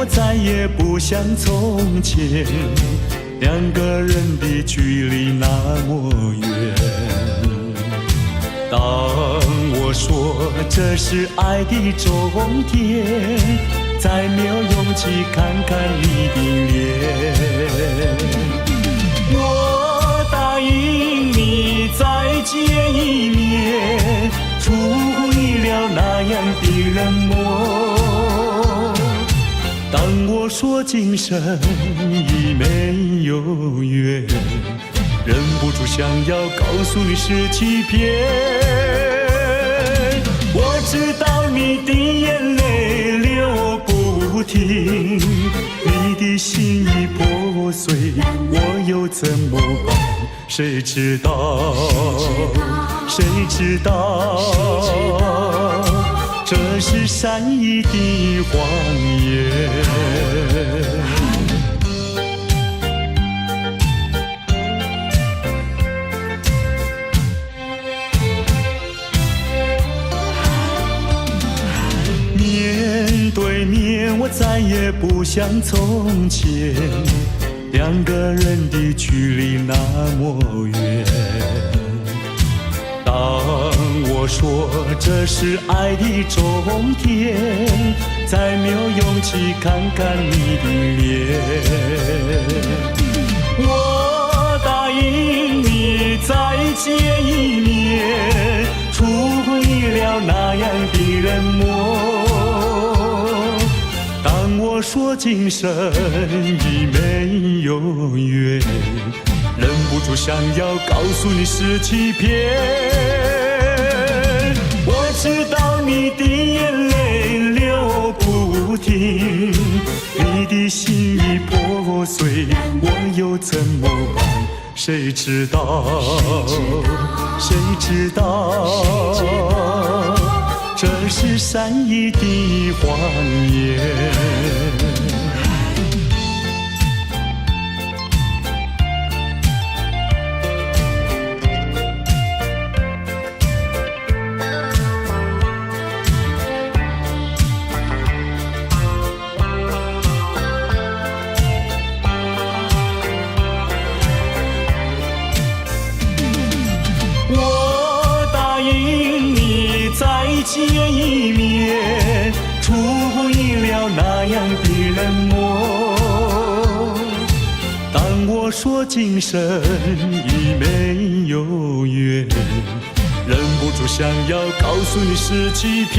我再也不像从前，两个人的距离那么远。当我说这是爱的终点，再没有勇气看看你的脸。我答应你再见一面，出乎意料那样的冷漠。当我说今生已没有缘，忍不住想要告诉你是欺骗。我知道你的眼泪流不停，你的心已破碎，我又怎么办？谁知道？谁知道？这是善意的谎言。面对面，我再也不像从前，两个人的距离那么远。当我说这是爱的终点，再没有勇气看看你的脸。我答应你再见一面，出乎意料那样的冷漠。当我说今生已没有缘，忍不住想要告诉你是欺骗。我知道你的眼泪流不停，你的心已破碎，我又怎么办？谁知道？谁知道？这是善意的谎言。见一面，出乎意料那样的冷漠。当我说今生已没有缘，忍不住想要告诉你是欺骗。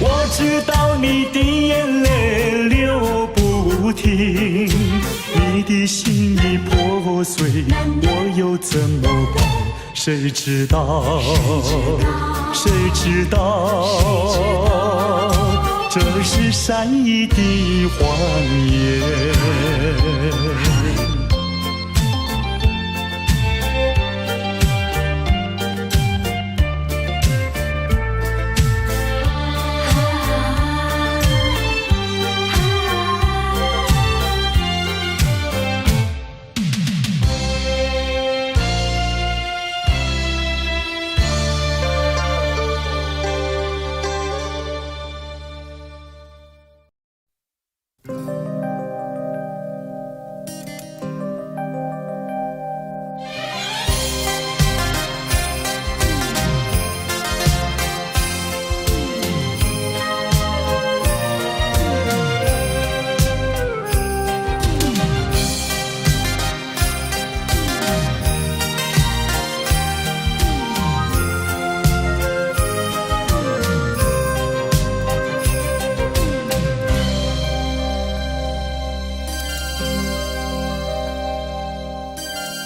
我知道你的眼泪流不停，你的心已破碎，我又怎么办？谁知道？谁知道？这是善意的谎言。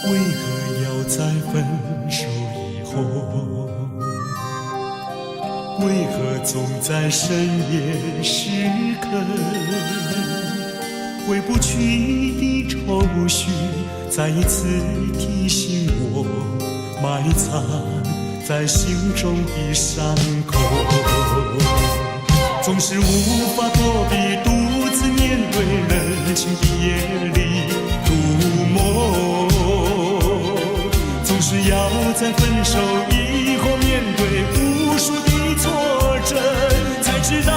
为何要在分手以后？为何总在深夜时刻？回不去的愁绪，再一次提醒我，埋藏在心中的伤口。总是无法躲避，独自面对冷清的夜里入梦。总是要在分手以后面对无数的挫折，才知道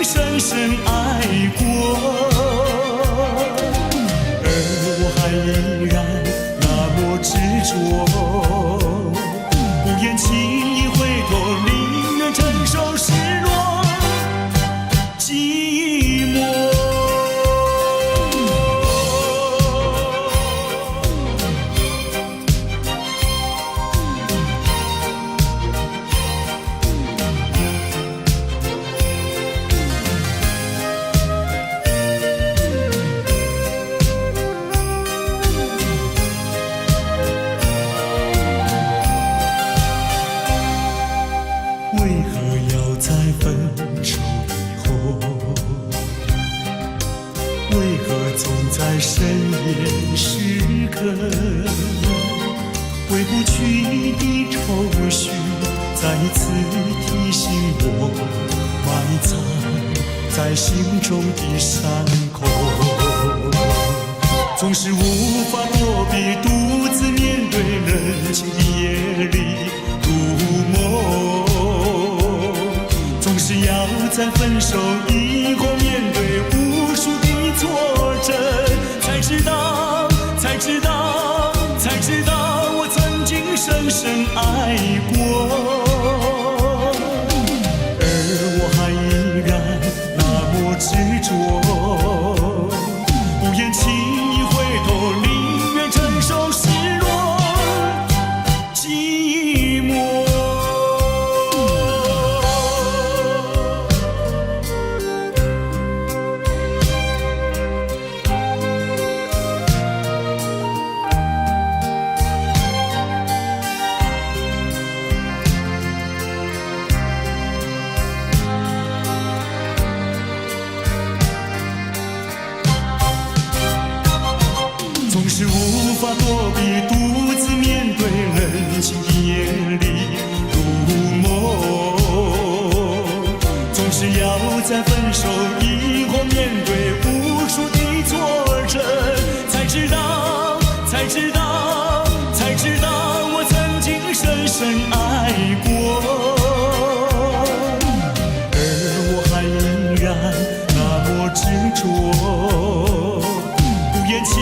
深深爱过，而我还依然那么执着，不愿轻易回头，宁愿承受失落寂寞。在深夜时刻，回不去的愁绪，再一次提醒我，埋藏在心中的伤口。总是无法躲避，独自面对冷清的夜里入梦。总是要在分手以后面对无数的挫折，才知道，我曾经深深爱过，而我还依然那么执着，不愿轻易回头，宁愿承受失落寂寞。总是无法躲避，独自面对冷清的夜里入梦。总是要在分手以后面对无数的挫折，才知道，我曾经深深爱过，而我还依然那么执着，不愿轻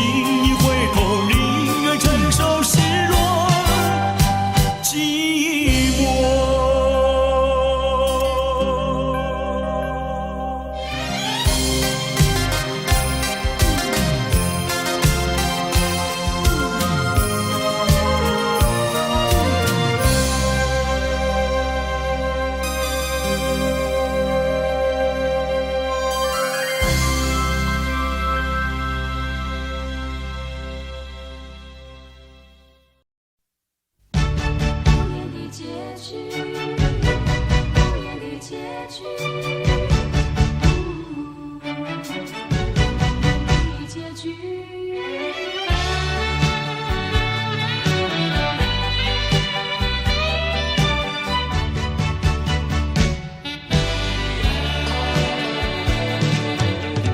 易回头，宁愿承受失落寂寞。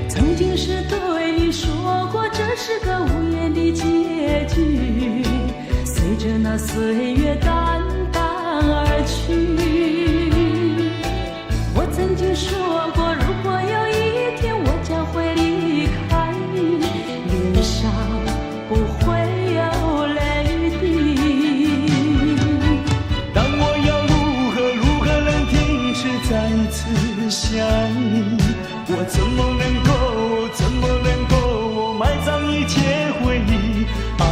曾经是对你说过，这是个无言的结局，随着那岁月淡淡而去。我曾经说过，如果有一天我将会离开你，脸上不会有泪滴。但我要如何能停止再一次想你？我怎么能够埋葬一切回忆？爱，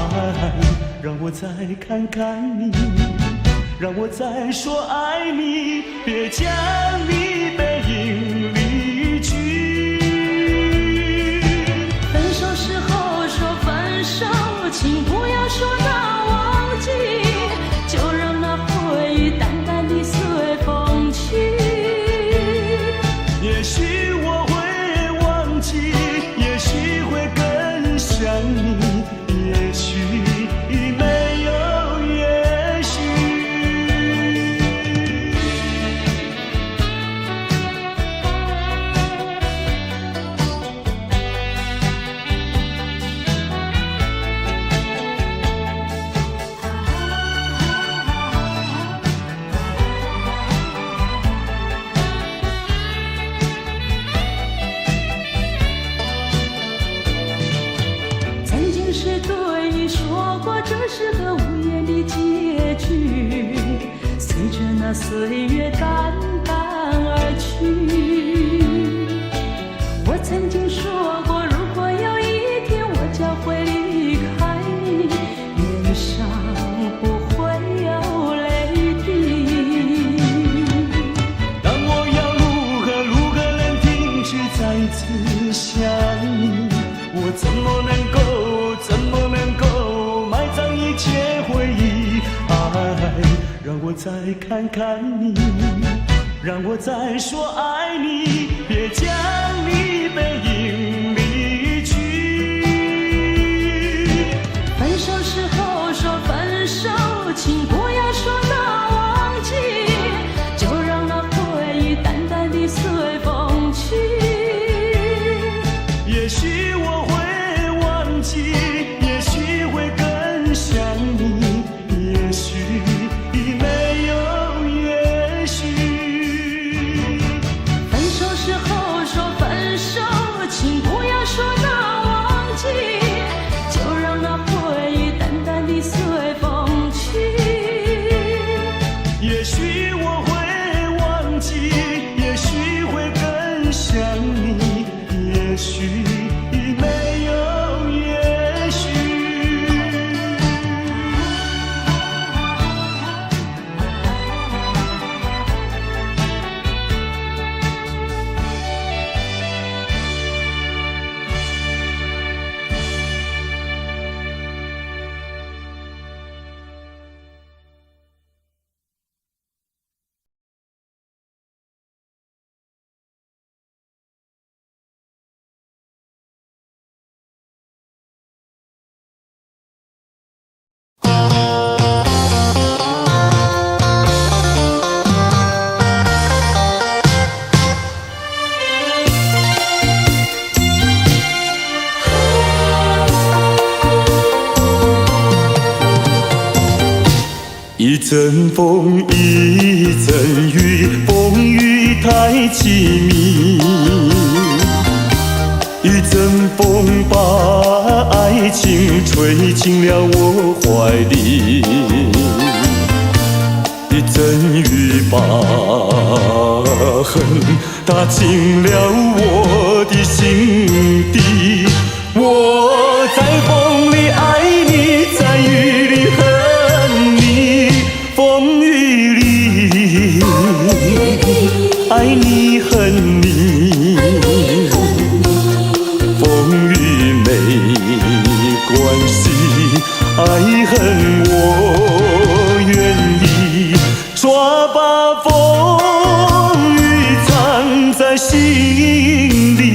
让我再看看你，让我再说爱你，别将你背影离去。分手时候说分手，请不要说那忘记，就让那回忆淡淡地随风去。也许我会忘记，也许会更想你，也许没有也许。是对你说过，这是个无言的结局。随着那岁月淡淡而去，我曾经说过，如果有一天我将会离开你，脸上不会有泪滴。但我要如何能停止再次想你？我怎么能够埋葬一切回忆？爱，让我再看看你，让我再说爱你，别将你背影离去。分手时候说分手，请不要说那忘记，就让那回忆淡淡地随风去。也许我会忘记，也许会更想你，也许没有也许。分手时候说分手，请不要说那忘记，就让那回忆淡淡地随风去。也许我会忘记，也许会更想你，也许没有也许。一阵风，一阵雨，风雨太凄迷。一阵风把爱情吹进了我怀里，一阵雨把恨打进了我的心底。我在风里爱你，在雨里恨你，风雨里爱你恨你，风雨没关系，爱恨我愿意，抓把风雨藏在心里。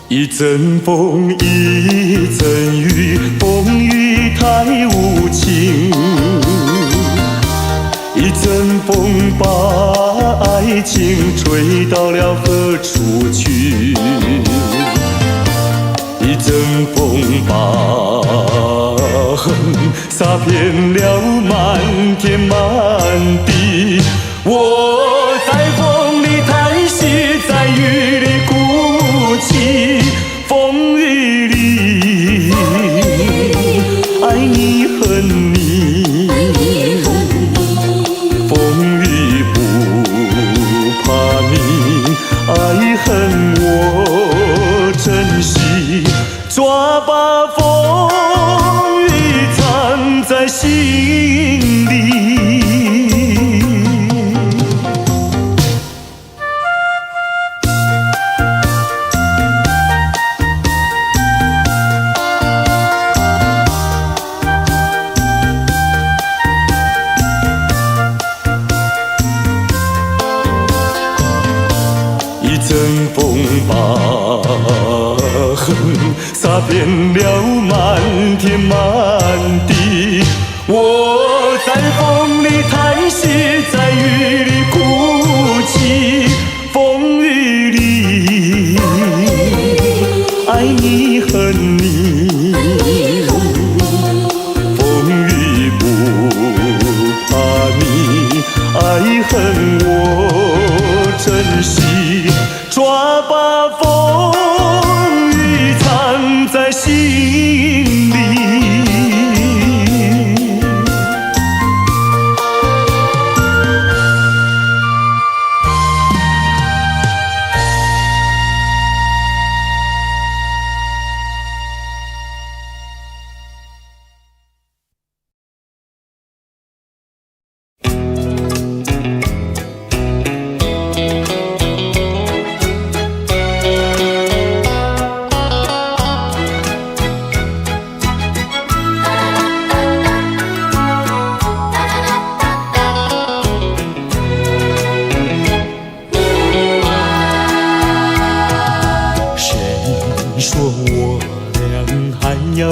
一阵风，一阵雨，风雨太无情。一阵风把爱情吹到了何处去？一阵风把恨洒遍了满天满地。我在风里叹息，在雨里哭泣，风雨里爱你恨你，风雨不怕你，爱恨我珍惜，抓把风雨藏在心里。一阵风把恨洒遍了满天满地。我在风里叹息，在雨里哭泣，风雨里抓把风雨藏在心里。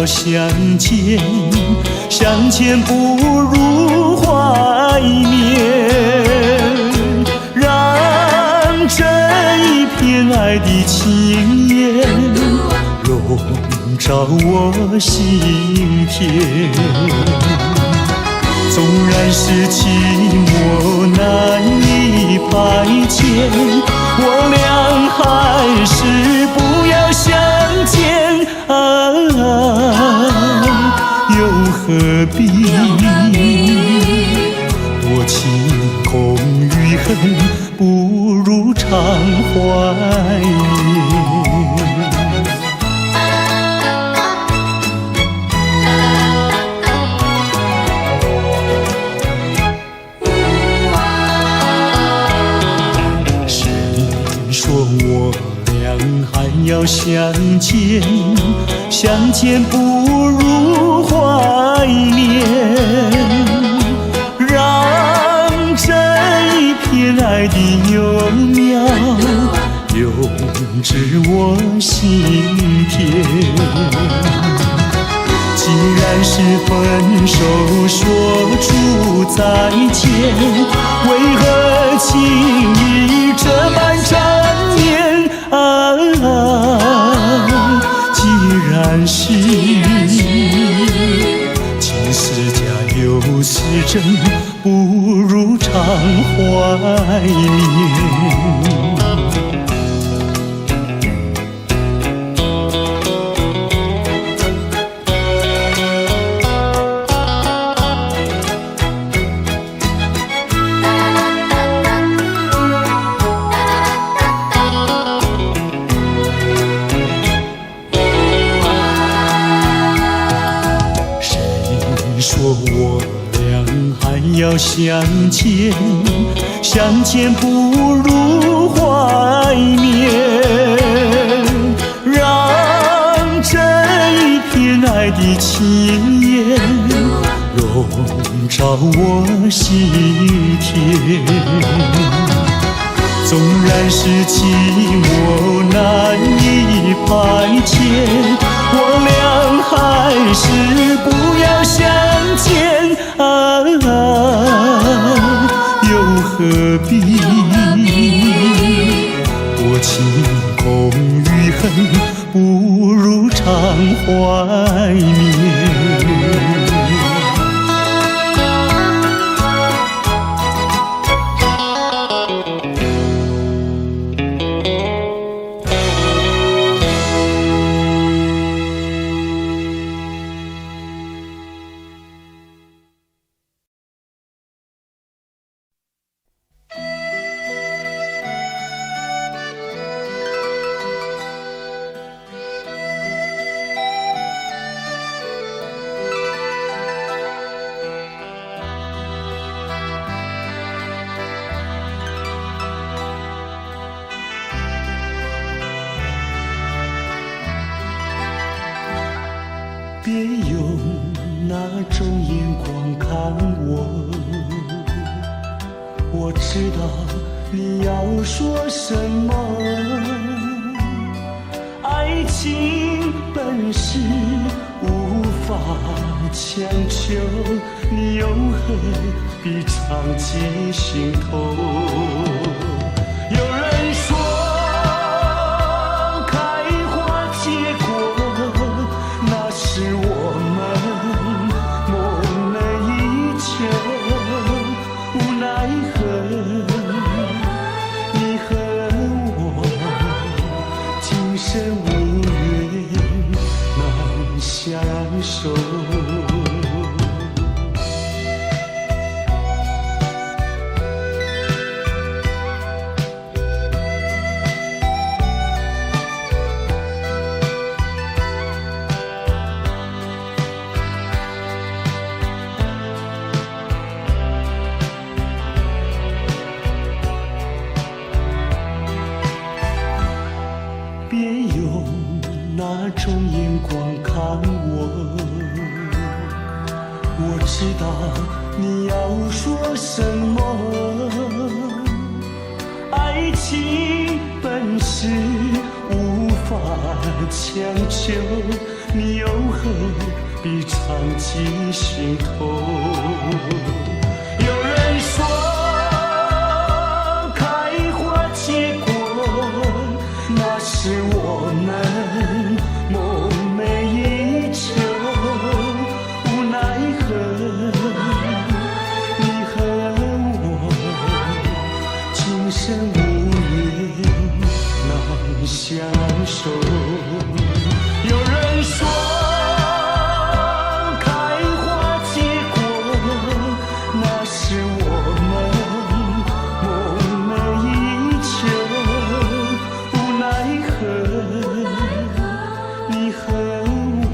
相见，相见不如怀念，让这一片爱的情缘笼罩我心田。纵然是寂寞难以排遣，我俩还是不要相见又何必多情空余恨，不如常怀念。谁说我俩还要相见？相见不如怀念，让这一片爱的幼苗永植我心田。既然是分手说出再见，为何情意这般缠绵既然是情是假又是真，不如常怀念。我俩还要相见，相见不如怀念，让这一片爱的情缘笼罩我心田。纵然是寂寞难以排遣，我俩还是不要相见又何必多情空余恨，不如常怀念。别用那种眼光看我，我知道你要说什么。爱情本是无法强求，你又何必藏进心头？有人说是我们梦寐以求，无奈何你和我受。别用那种眼光看我，我知道你要说什么。爱情本是无法强求，你又何必藏进心头？有人说开花结果，那是我们梦寐以求，无奈何你和我今生无缘难相守。有人说开花结果，那是我们梦寐以求，无奈何你和我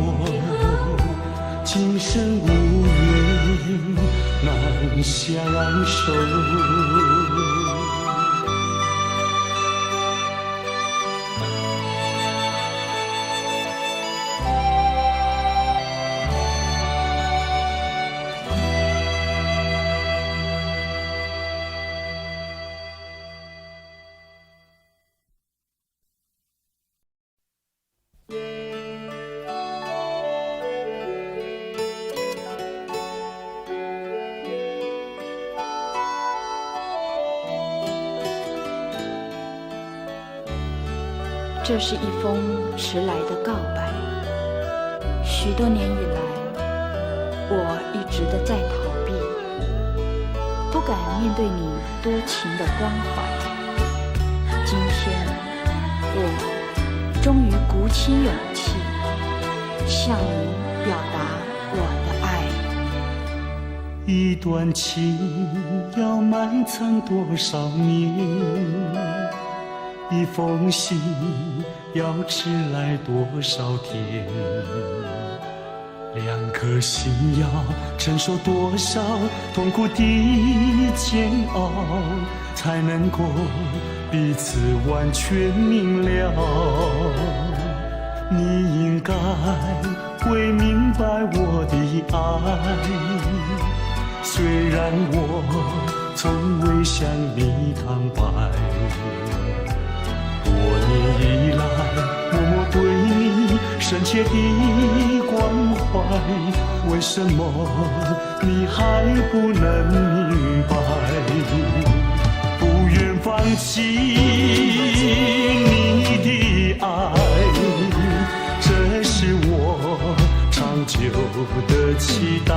今生无缘难相守。这是一封迟来的告白。许多年以来，我一直的在逃避，不敢面对你多情的关怀。今天，我终于鼓起勇气，向你表达我的爱。一段情要埋藏多少年？一封信要迟来多少天？两颗心要承受多少痛苦的煎熬，才能够彼此完全明了？你应该会明白我的爱，虽然我从未向你坦白。多年以来，默默对你深切的关怀，为什么你还不能明白？不愿放弃你的爱，这是我长久的期待。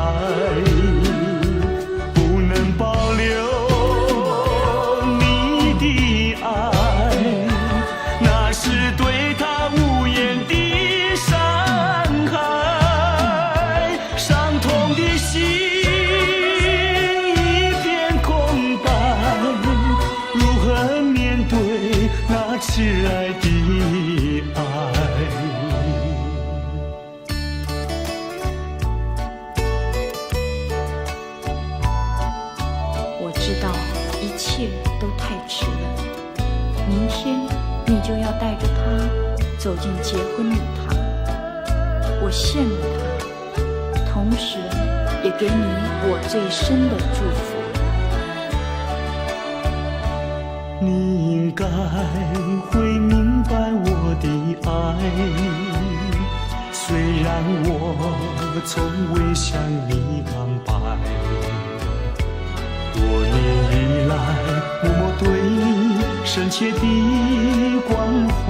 不能保留你的爱，那是对他无言的伤害，伤痛的心一片空白，如何面对那挚爱的爱？我知道一切都太迟了，明天你就要带着他走进结婚礼堂，我羡慕他，同时也给你我最深的祝福。你应该会明白我的爱，虽然我从未向你坦白。多年以来，默默对你深切的关怀，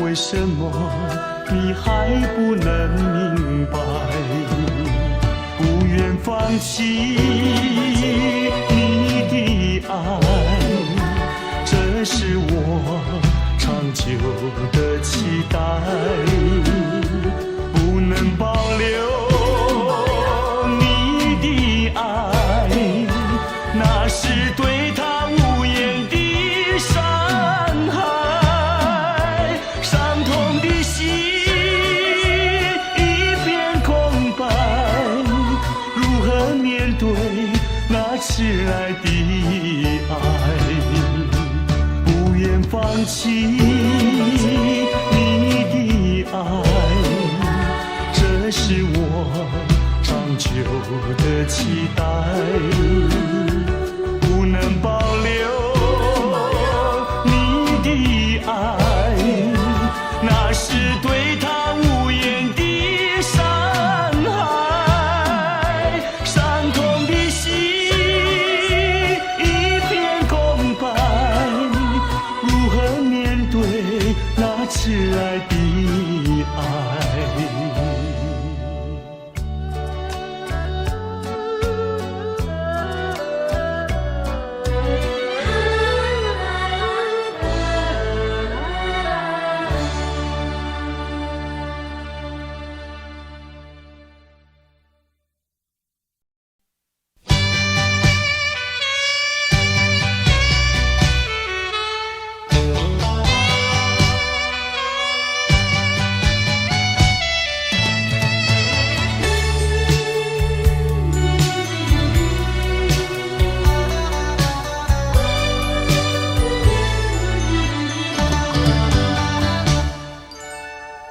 为什么你还不能明白？不愿放弃你的爱，这是我长久的期待。不能保留放弃你的爱，这是我长久的期待，不能保留你的爱，那是对他无言的伤害，伤痛的心一片空白，如何面对那迟来的爱？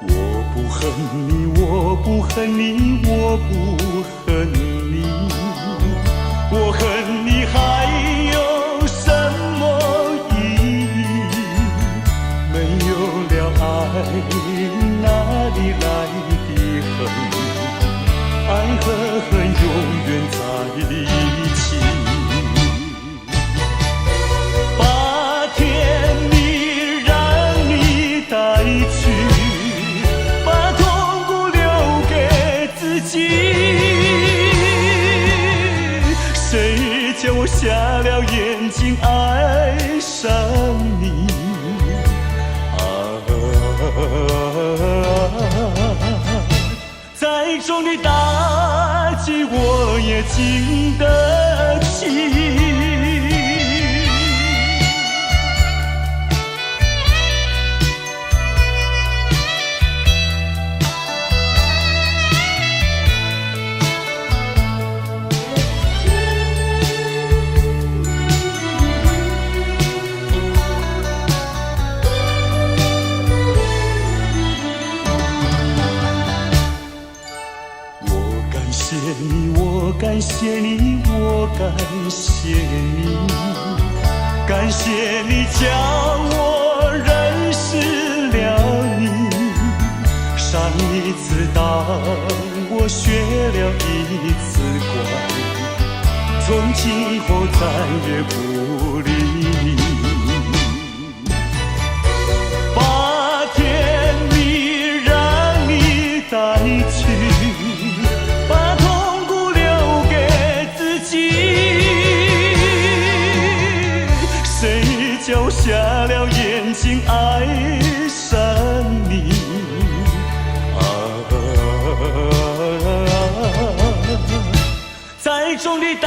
我不恨你，我不恨你，我恨你还有什么意义？没有了爱，哪里来的恨？爱和恨永远在一起。把甜蜜让你带去，谁叫我瞎了眼睛爱上你？再重的打击我也经得起。感谢你，我感谢你，感谢你叫我认识了你。上一次当我学了一次乖，从今后再也不理你。把甜蜜让你带去，叫瞎了眼睛爱上你。再重的打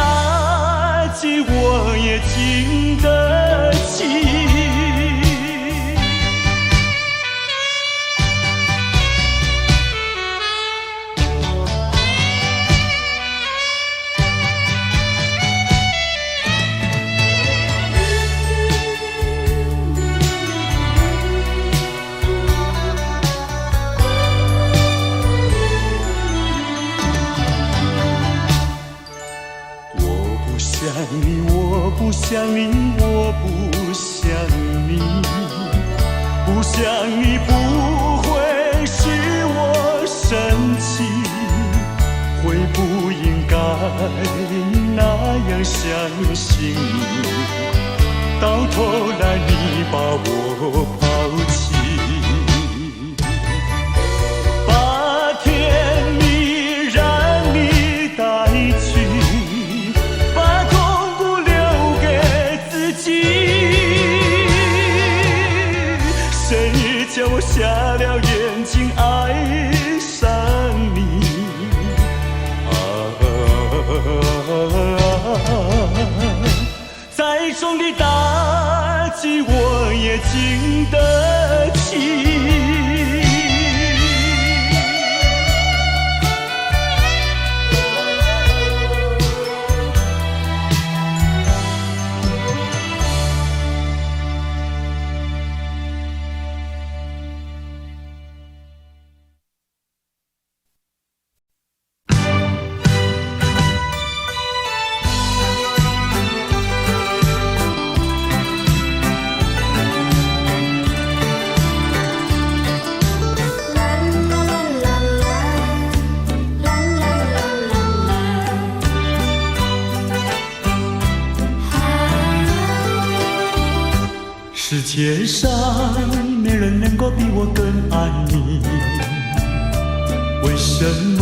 击我也经得起。我不想你，我不想你，不想你不会使我生气，会不应该那样相信你，到头来你把我抛弃。把甜蜜让你带去，谁叫我瞎了眼睛爱上你？再重的打击我也经得起。上没人能够比我更爱你，为什么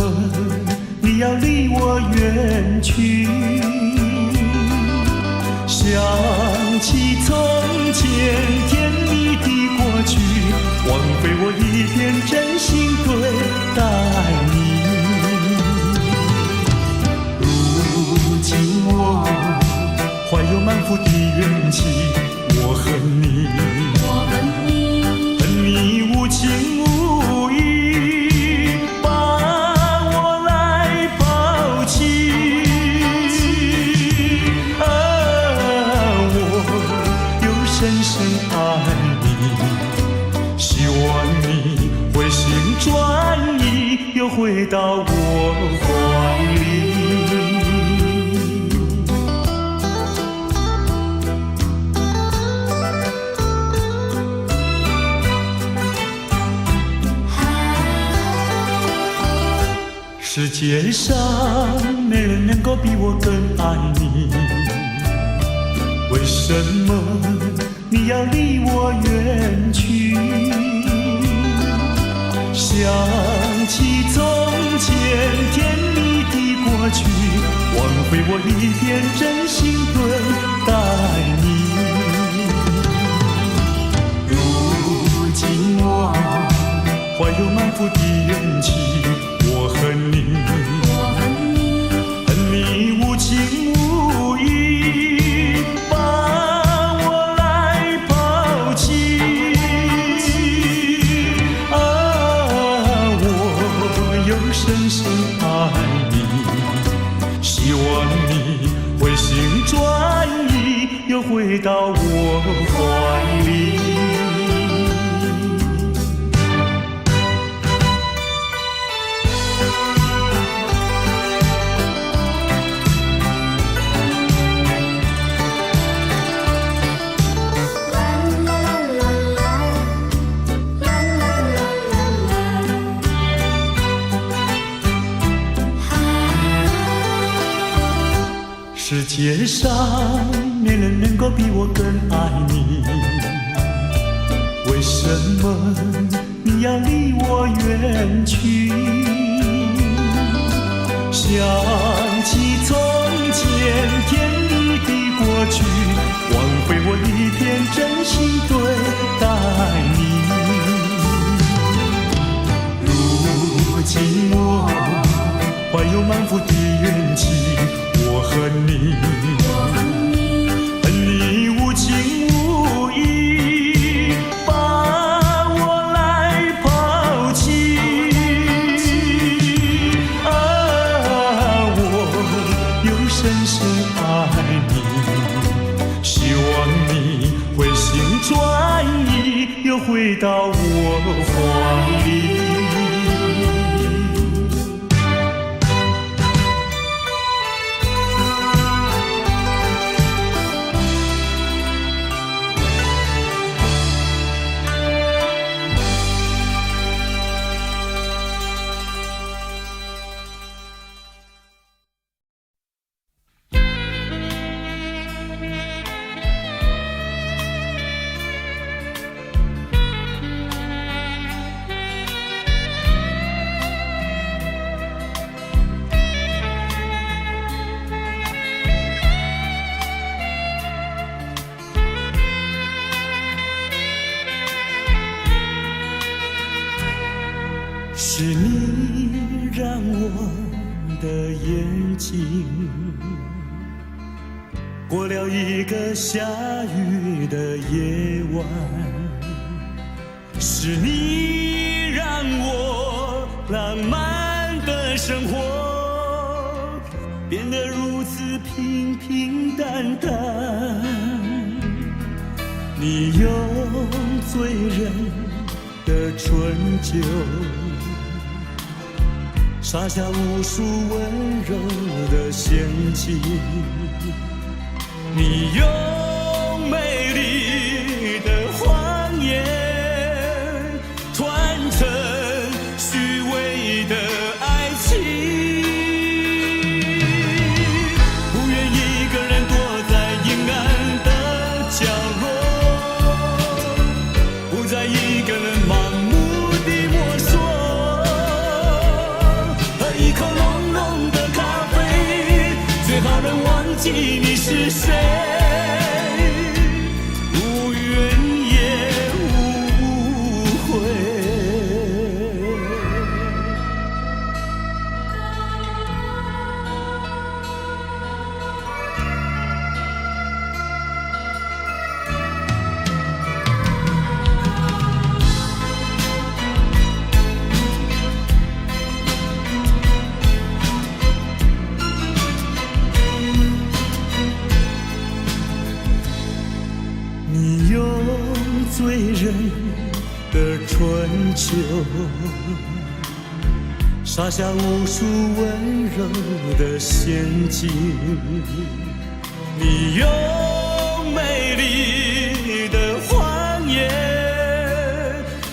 你要离我远去？想起从前甜蜜的过去，枉费我一片真心对待你。如今我怀有满腹的怨气，我恨你，恨你无情无义，把我来抛弃。我又深深爱你，希望你回心转意，又回到我怀里。世界上没人能够比我更爱你，为什么你要离我远去？想起从前甜蜜的过去，枉费我一片真心对待你。如今我怀有满腹的怨气，我恨你，恨你无情无义，把我来抛弃。我又深深爱你，希望你回心转意，又回到我怀里。世界上没人能够比我更爱你，为什么你要离我远去？想起从前甜蜜的过去，枉费我一片真心对待你。如今我怀有满腹的怨气，我恨你，恨你无情无义，把我来抛弃。我又深深爱你，希望你回心转意，又回到我怀里。是你让我的眼睛过了一个下雨的夜晚，是你让我浪漫的生活变得如此平平淡淡。你用醉人的春酒洒下无数温柔的陷阱，你用美丽的谎言团成虚伪的爱情，不愿一个人躲在阴暗的角落，一个人盲目地摸索，喝一口浓浓的咖啡，最好能忘记你是谁，无怨也无悔。你用醉人的春秋，撒下无数温柔的陷阱。你用美丽的谎言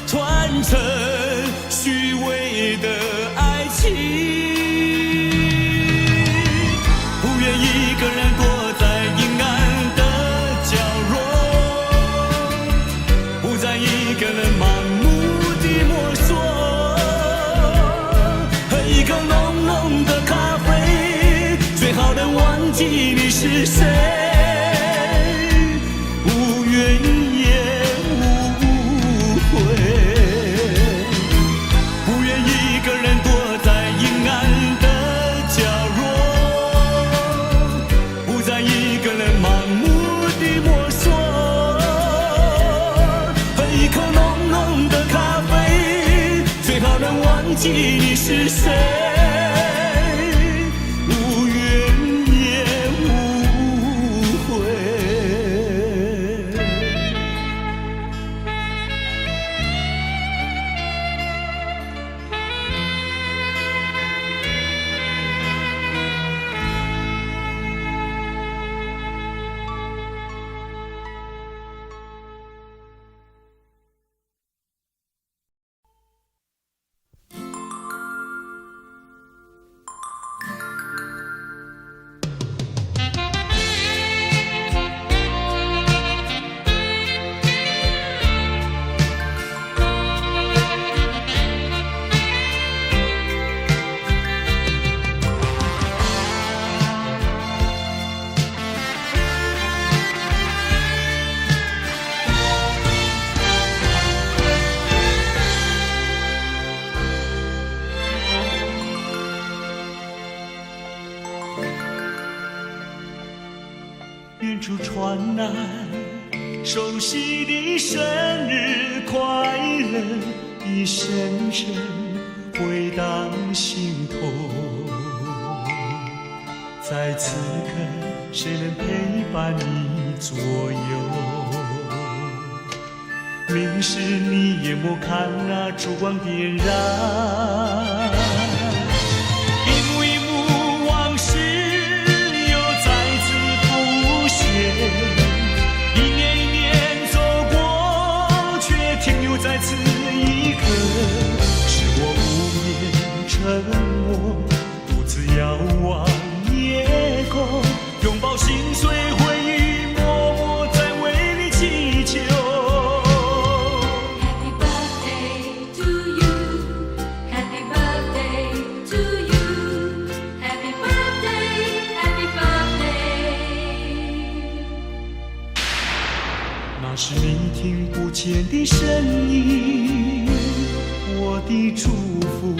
传承虚伪的爱情，不愿一个人躲在阴暗的角落，不再一个人盲目地摸索，喝一口浓浓的咖啡，最好能忘记你是谁，无怨也无悔。不愿一个人躲在阴暗的角落，不再一个人盲目地摸索，喝一口浓浓的咖啡，最好能忘记你是谁，无怨也无悔。远处传来熟悉的生日快乐，一声声回荡心头。在此刻，谁能陪伴你左右？明示你眼眸看那烛光点燃。一年一年走过，却停留在此一刻。是我无眠沉默，独自遥望夜空，拥抱心碎回忆，默默在为你祈求。Happy birthday to you, Happy birthday to you, Happy birthday, Happy birthday。那是你听不见的声音，我的祝福。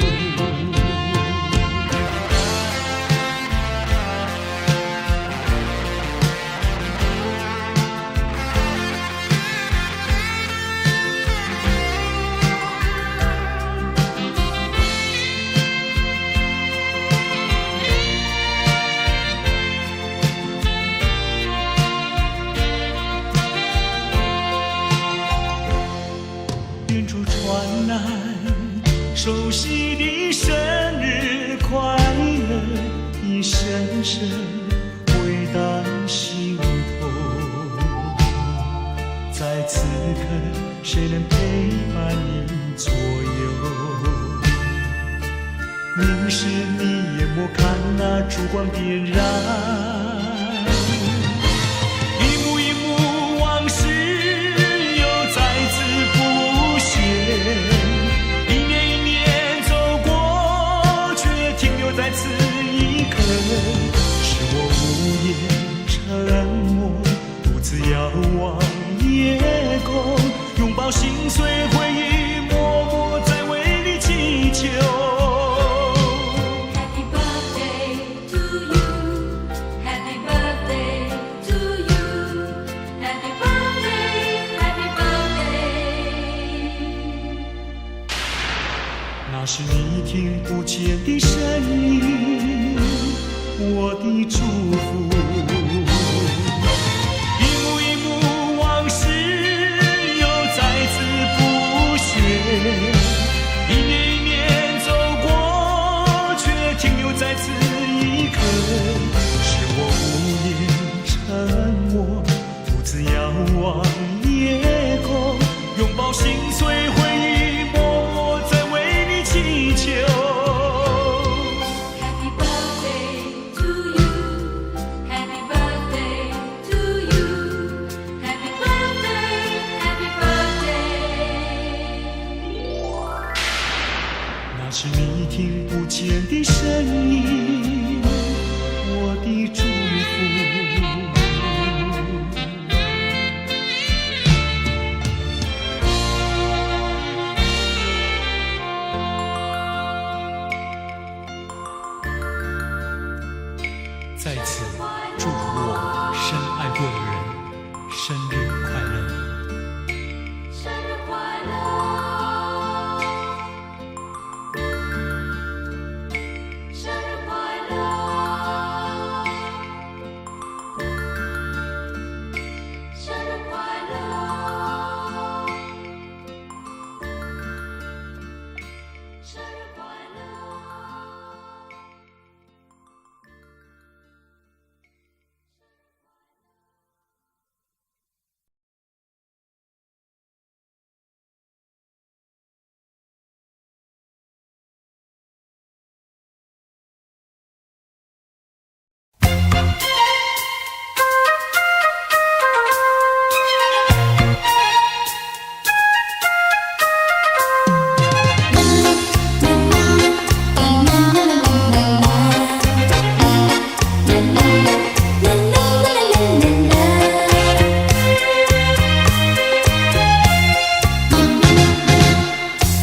远处传来熟悉的生日快乐，一声声回荡心头。在此刻，谁能陪伴你左右？凝视你眼眸，看那烛光点燃。一幕一幕往事又再次浮那是你听不见的声音，我的祝福。一幕一幕往事又再次浮现，一年一年走过，却停留在此一刻。是我无言沉默，独自遥望夜空，拥抱心碎回忆，默默在为你祈求。Happy birthday to you, Happy birthday to you, Happy birthday, Happy birthday。那是你听不见的声音，我的祝福。在此祝我深爱过的人生日快乐。生日快乐，生日快乐，生日快乐，生日快乐。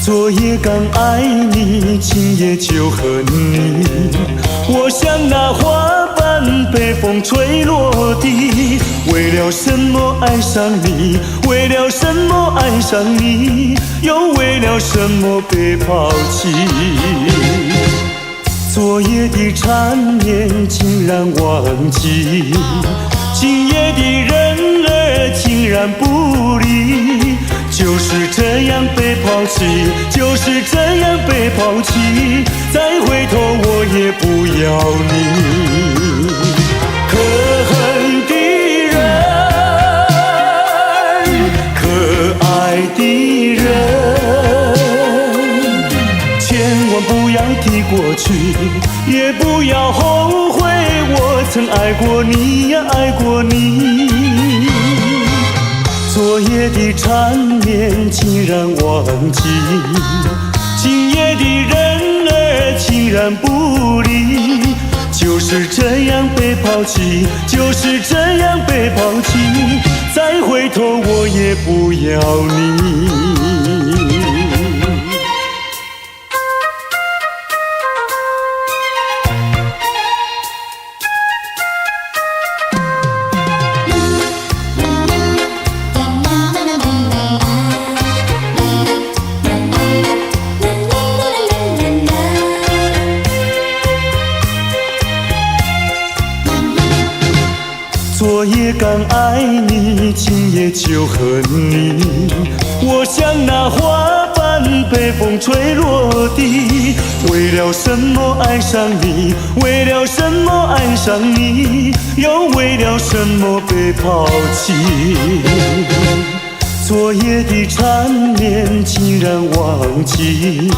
昨夜刚爱你，今夜就恨你。我像那花瓣被风吹落地，为了什么爱上你？为了什么爱上你？又为了什么被抛弃？昨夜的缠绵竟然忘记，今夜的人儿竟然不理。就是这样被抛弃，就是这样被抛弃，再回头我也不要你。可恨的人，可爱的人，千万不要提过去，也不要后悔，我曾爱过你呀，爱过你。昨夜的缠绵竟然忘记，今夜的人儿竟然不理。就是这样被抛弃，就是这样被抛弃，再回头我也不要你。昨夜刚爱你，今夜就恨你。我像那花瓣被风吹落地，为了什么爱上你？为了什么爱上你？又为了什么被抛弃？昨夜的缠绵竟然忘记，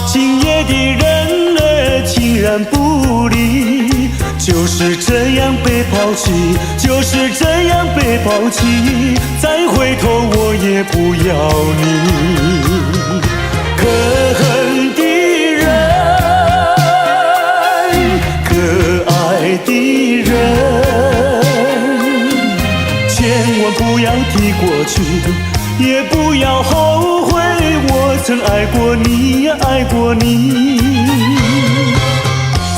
今夜的人儿竟然不理。就是这样被抛弃，就是这样被抛弃，再回头我也不要你。可恨的人，可爱的人，千万不要提过去，也不要后悔，我曾爱过你呀，爱过你。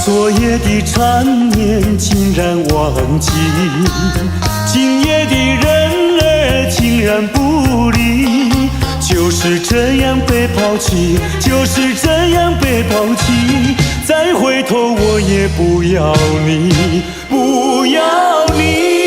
昨夜的缠绵竟然忘记，今夜的人儿竟然不理。就是这样被抛弃，就是这样被抛弃，再回头我也不要你，不要你。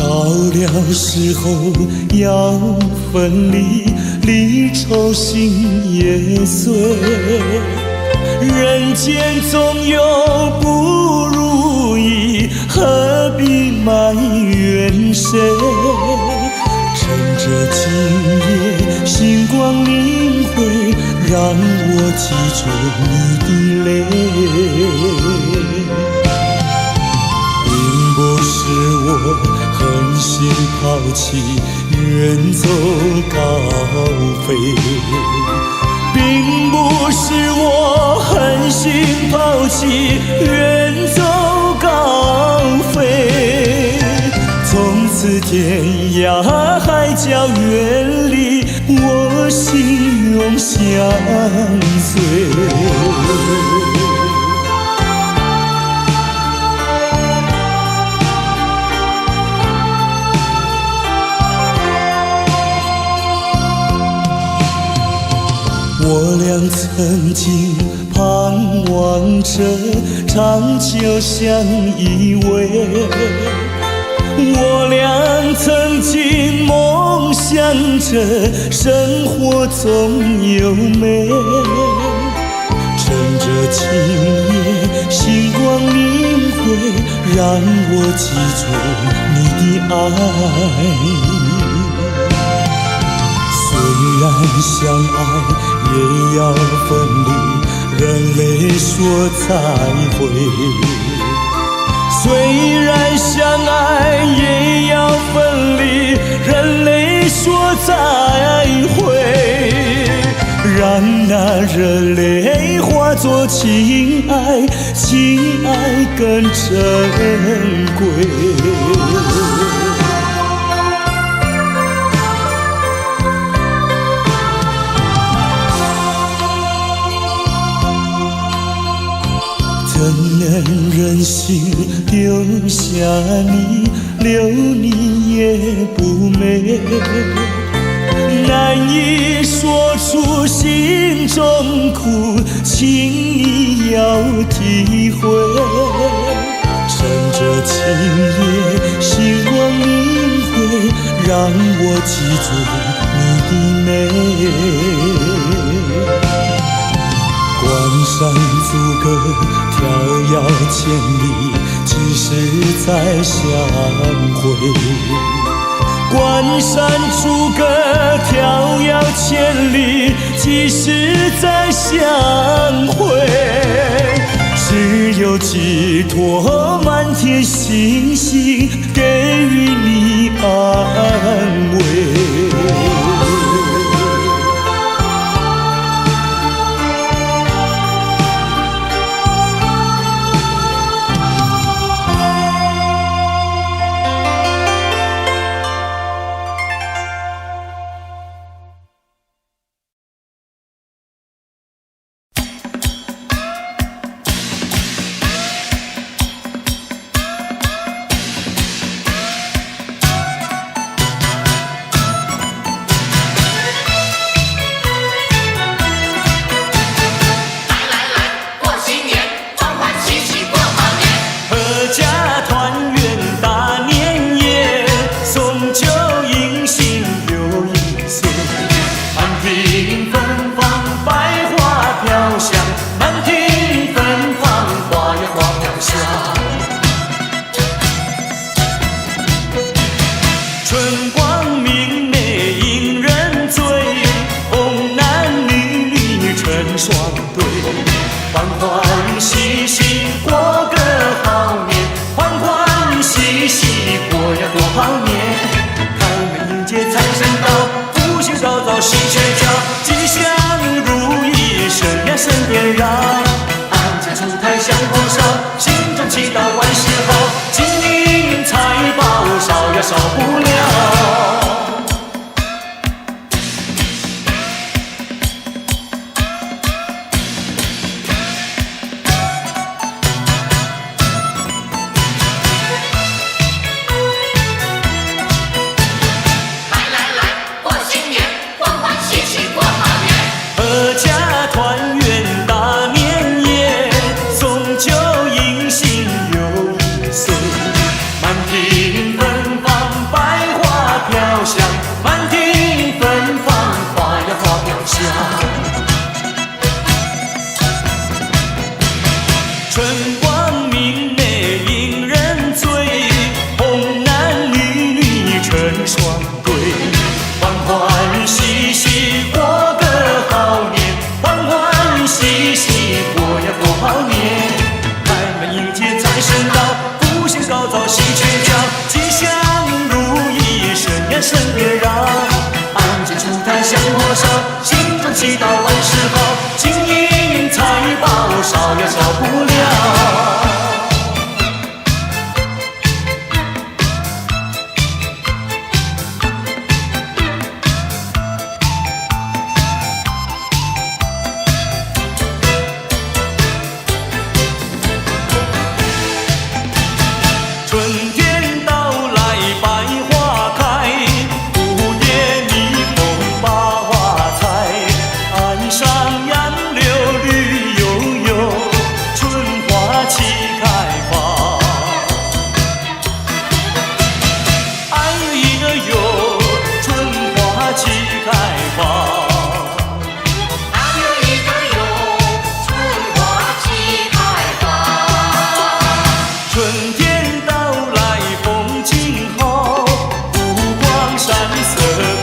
到时候要分离，离愁心也碎。人间总有不如意，何必埋怨谁？趁着今夜星光明辉，让我记住你的泪。并不是我狠心抛弃，远走高飞，并不是我狠心抛弃，远走高飞。从此天涯海角远离，我心永相随。我俩曾经盼望着长久相依偎，我俩曾经梦想着生活总有美。趁着今夜星光明辉，让我记住你的爱。虽然相爱也要分离，人泪说再会。虽然相爱也要分离，人泪说再会。让那热泪化作情爱，情爱更珍贵。怎能忍心丢下你，留你也不美，难以说出心中苦，请你要体会。趁着今夜星光明辉，让我记住你的美。关山阻隔，迢遥千里，几时再相会？关山阻隔，迢遥千里，几时再相会？只有寄托满天星星，给予你安慰。财神到，福星高照喜鹊叫，吉祥如意神呀神颠绕。安家出台香火烧，心中祈祷万事好，金银财宝少呀少不了。春光明媚引人醉，红男绿女成双对，欢欢喜喜过个好年，欢欢喜喜过呀过好年。开门迎接财神到，福星高照喜鹊叫，吉祥如意神呀神颠绕。安家出台香火烧，心中祈祷万事好，金银财宝少呀少不了。春天到来百花开，午夜蜜蜂把花采。岸上杨柳绿油油，春花齐开放。哎呦呦，春花齐开放。春天到来风景好，湖光山色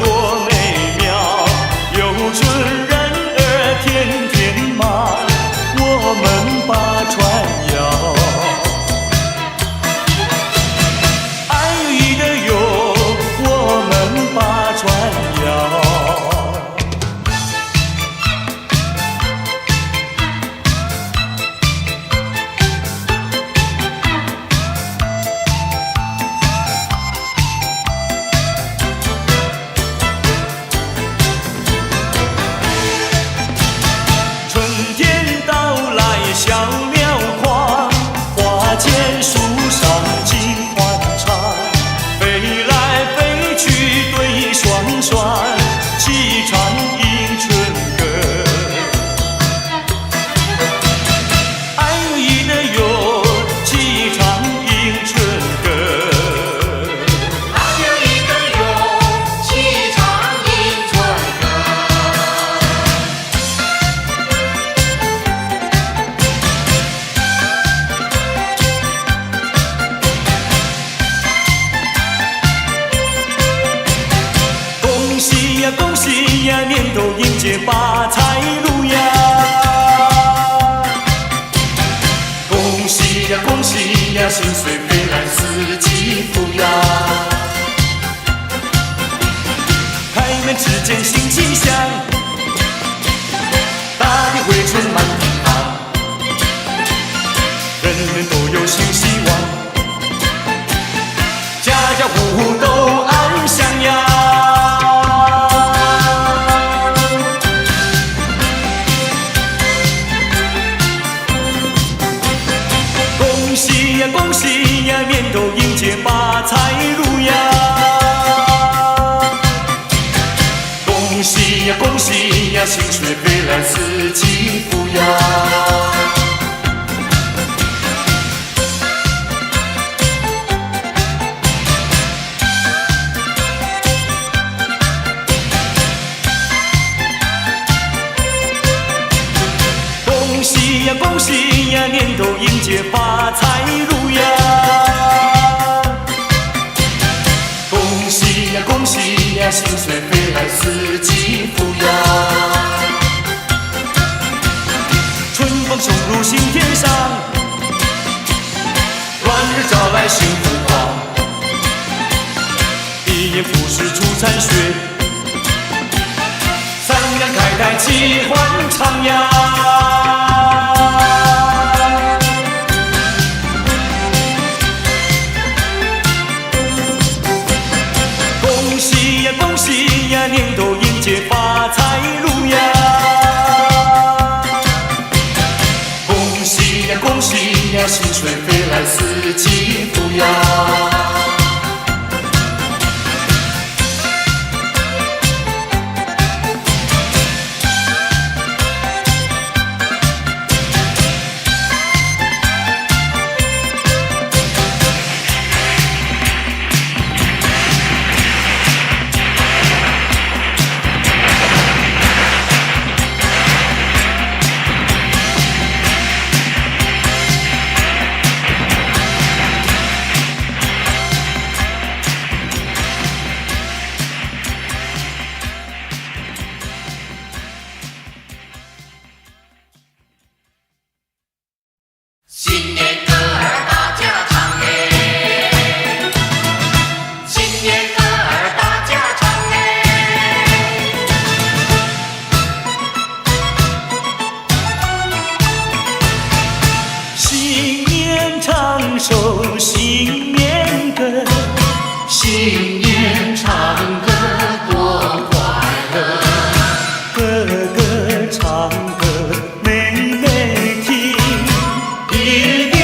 多美妙。有春人儿天天忙，我们把船摇。哎呦呦，我们把船摇。春天到来小苗狂，花间树上金环缠，飞来飞去对双双，齐唱迎春歌。哎呦呦，齐唱迎春歌。恭喜呀恭喜呀，年头迎接发财路呀！恭喜呀恭喜呀，心随飞来四季福呀！开门之间新气象，大地回春满地康，人人都有新希望，家家户户都安详呀！恭喜呀恭喜呀，年头迎接发财路呀！恭喜呀恭喜呀，心水飞来四季福呀！恭喜呀恭喜呀，年头迎接发财路呀！恭喜呀恭喜呀，心随飞来四季福呀！春风送入心田上，乱日招来幸福光。一年复试出残雪，三阳开泰气欢唱呀。恭喜呀恭喜呀，年头迎接发财路呀！恭喜呀恭喜呀，薪水飞来四季福呀！新年歌儿大家唱哎，新年歌儿大家唱哎。新年唱首新年歌，新年唱歌多快乐，个个唱歌美美听，一地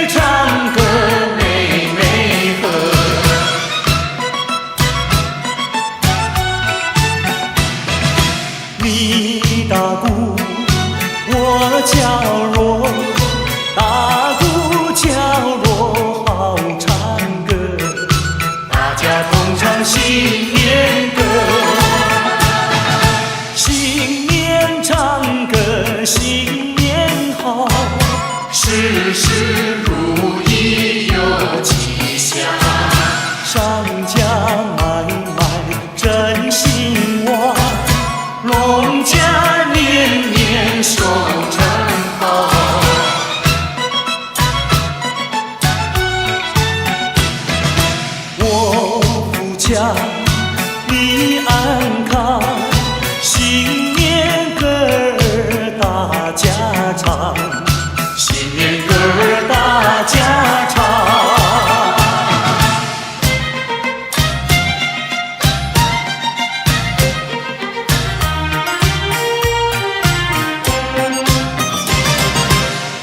唱歌美美和。你打鼓，我敲锣，打鼓敲锣好唱歌，大家同唱新年歌。新年唱歌新年好，事事如意有吉祥，商家买卖真兴旺，农家年年收成好。我夫家你安康，新年歌儿大家唱，新年歌儿大家唱。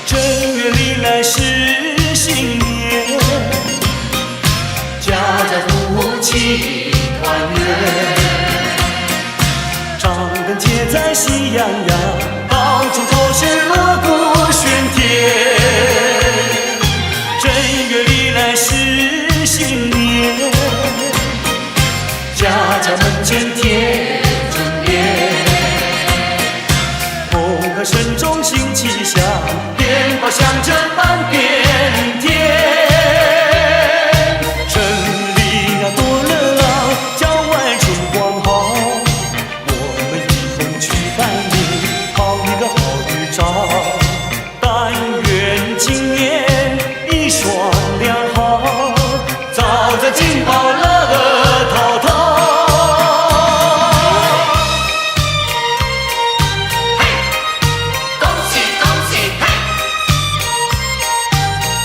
正月里来是新年，家家夫妻团圆，张灯结彩喜洋洋，到处都是锣鼓喧天。正月里来是新年，家家门前贴春联，红歌声中新气象，鞭炮响着满边天。城里多热闹，郊外春光好，我们一同去拜年，讨一个好预兆。但愿今年一双良好，早在金宝乐淘淘。恭喜恭喜嘿，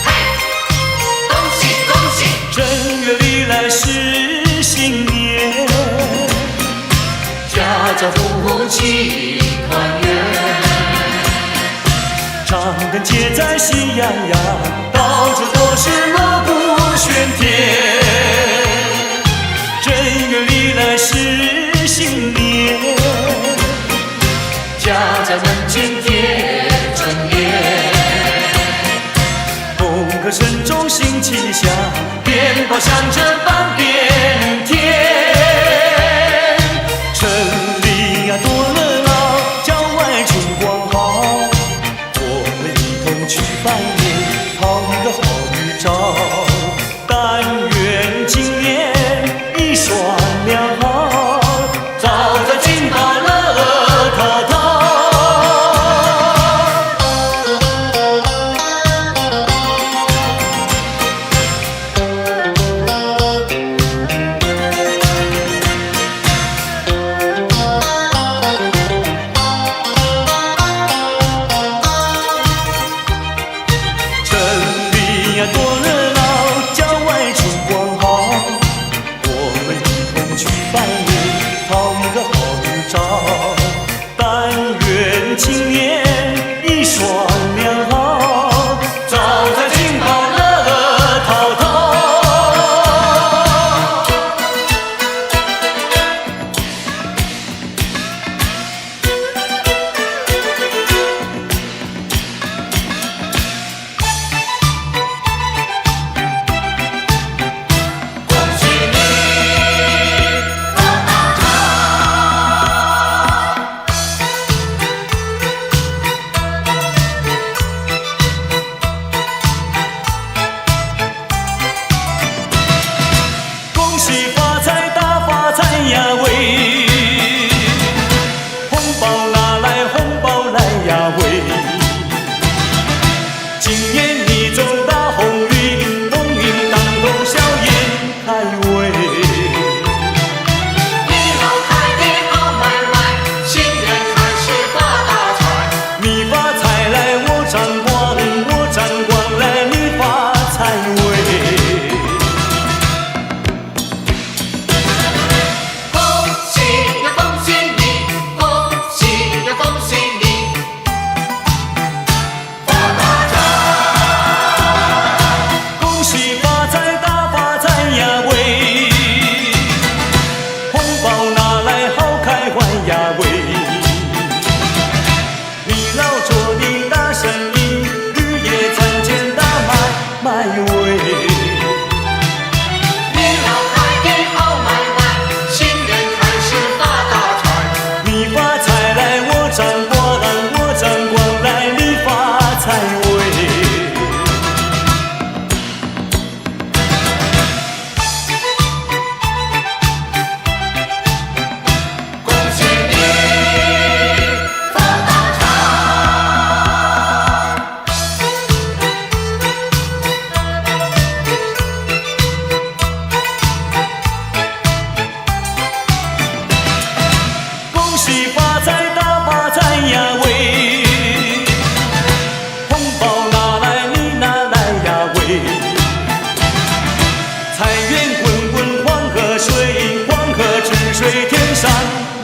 嘿，恭喜恭喜。正月里来是新年，家家夫妻团圆，张灯结彩喜洋洋，到处都是锣鼓喧天。正月里来是新年，家家门前贴春联，红歌声中新气象，鞭炮响着半边天。城里多热闹，郊外春光好，我们一同去拜年，讨一个好预兆。但愿今年一双良好，早在金宝乐淘淘。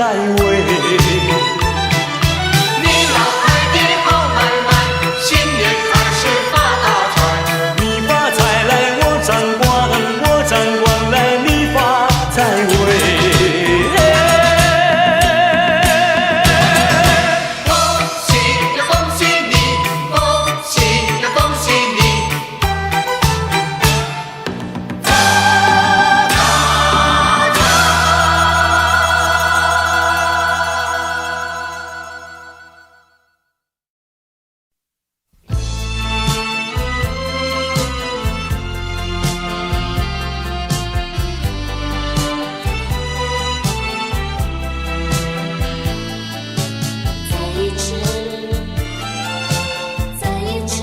来喂。你老海的好买卖，新年开始发大财。你发财来我掌光，我掌光来你发财喂。恭喜呀恭喜你，恭喜呀恭喜你。再一次，再一次，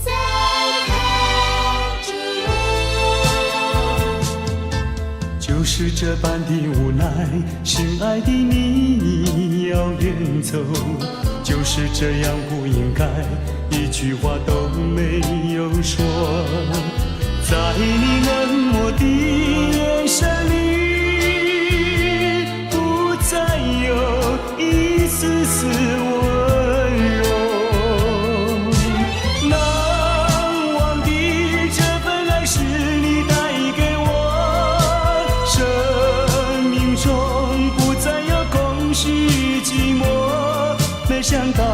再看着就是这般的无奈，心爱的你要远走，就是这样不应该，一句话都没有说。在你冷漠的眼神里，不再有一丝丝温柔。难忘的这份爱是你带给我，生命中不再有空虚寂寞。没想到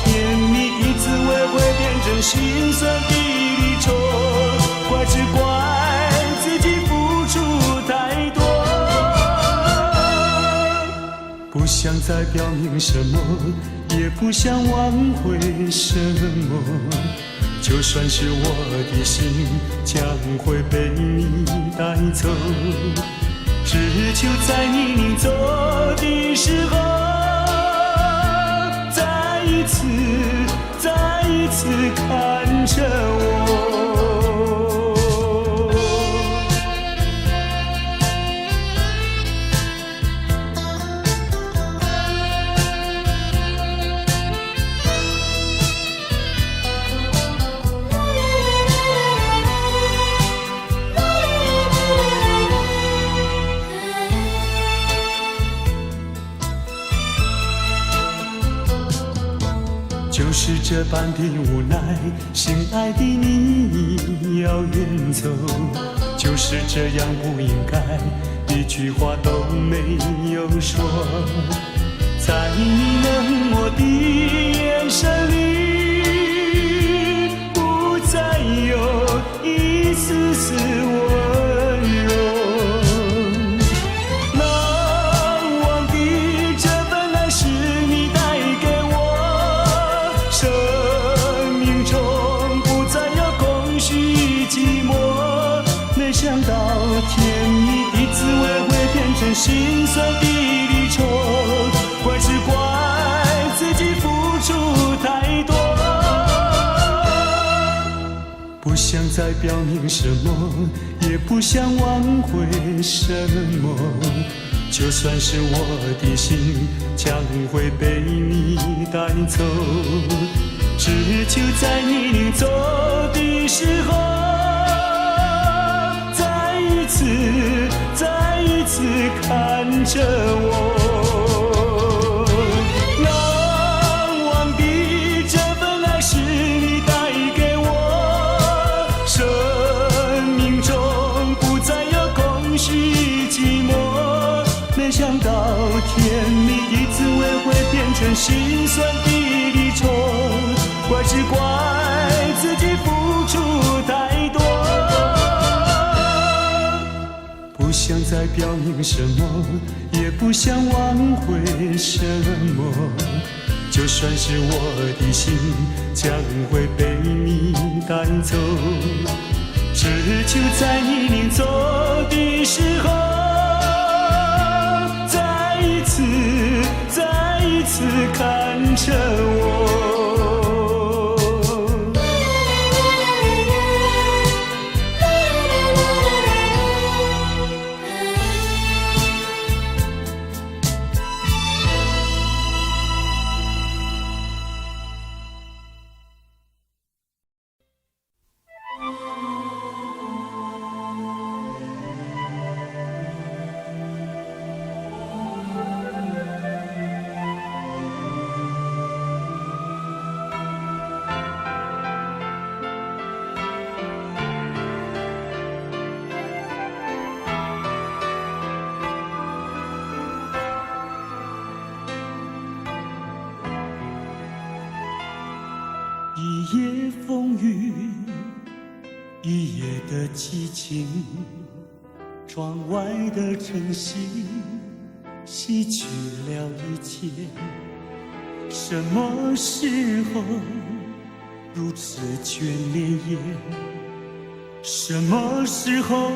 甜蜜的滋味会变成心酸的离愁，怪只怪自己付出太多。不想再表明什么，也不想挽回什么，就算是我的心将会被你带走，只求在你临走的时候，再一次看着我。就是这般的无奈，心爱的你要远走，就是这样不应该，一句话都没有说。在你冷漠的眼神里，不再有一丝丝温柔。难忘的这份爱是你带给我，生命中不再有空虚寂寞。没想到甜蜜的滋味会变成心酸的离愁，怪只怪自己付出太多。不想再表明什么，也不想挽回什么，就算是我的心将会被你带走，只求在你临走的时候，再一次看着我。难忘的这份爱是你带给我，生命中不再有空虚寂寞。没想到甜蜜的滋味会变成心酸的离愁，怪只怪自己付出太多。不想再表明什么，也不想挽回什么，就算是我的心将会被你带走，只求在你临走的时候，再一次看着我。雨，一夜的激情，窗外的晨曦洗去了一切。什么时候如此眷恋夜？什么时候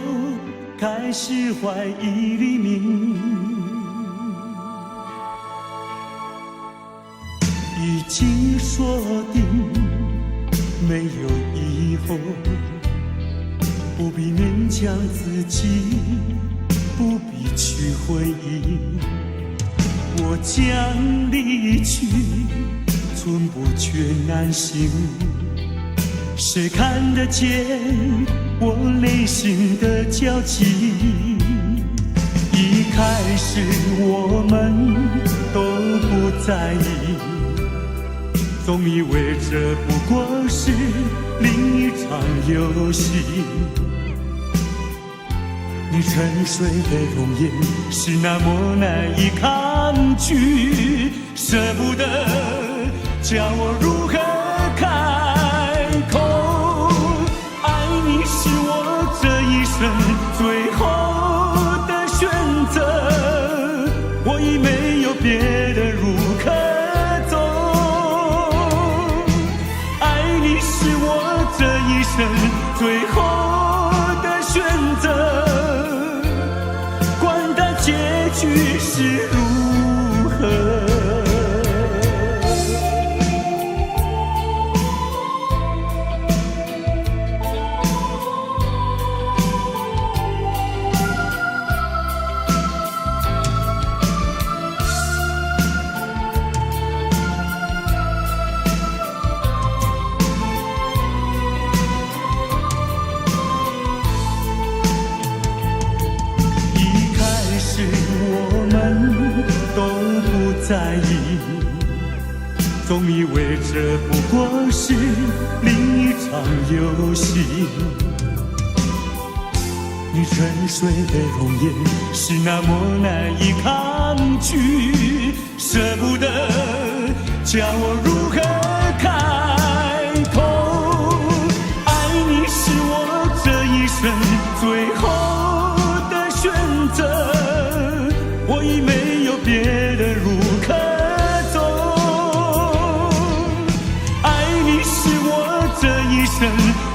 开始怀疑黎明？已经说定没有以后，不必勉强自己，不必去回忆。我将离去，寸步却难行。谁看得见我内心的焦急？一开始我们都不在意，总以为这不过是另一场游戏。你沉睡的容颜是那么难以抗拒，舍不得叫我如何开口。爱你是我这一生最后的选择，我已没有别的路可走。爱你是我这一生最后的选择，结局是如何？在意，总以为这不过是另一场游戏。你沉睡的容颜是那么难以抗拒，舍不得叫我如何开口。爱你是我这一生最后的选择，我已没有别的路可走。爱你是我这一生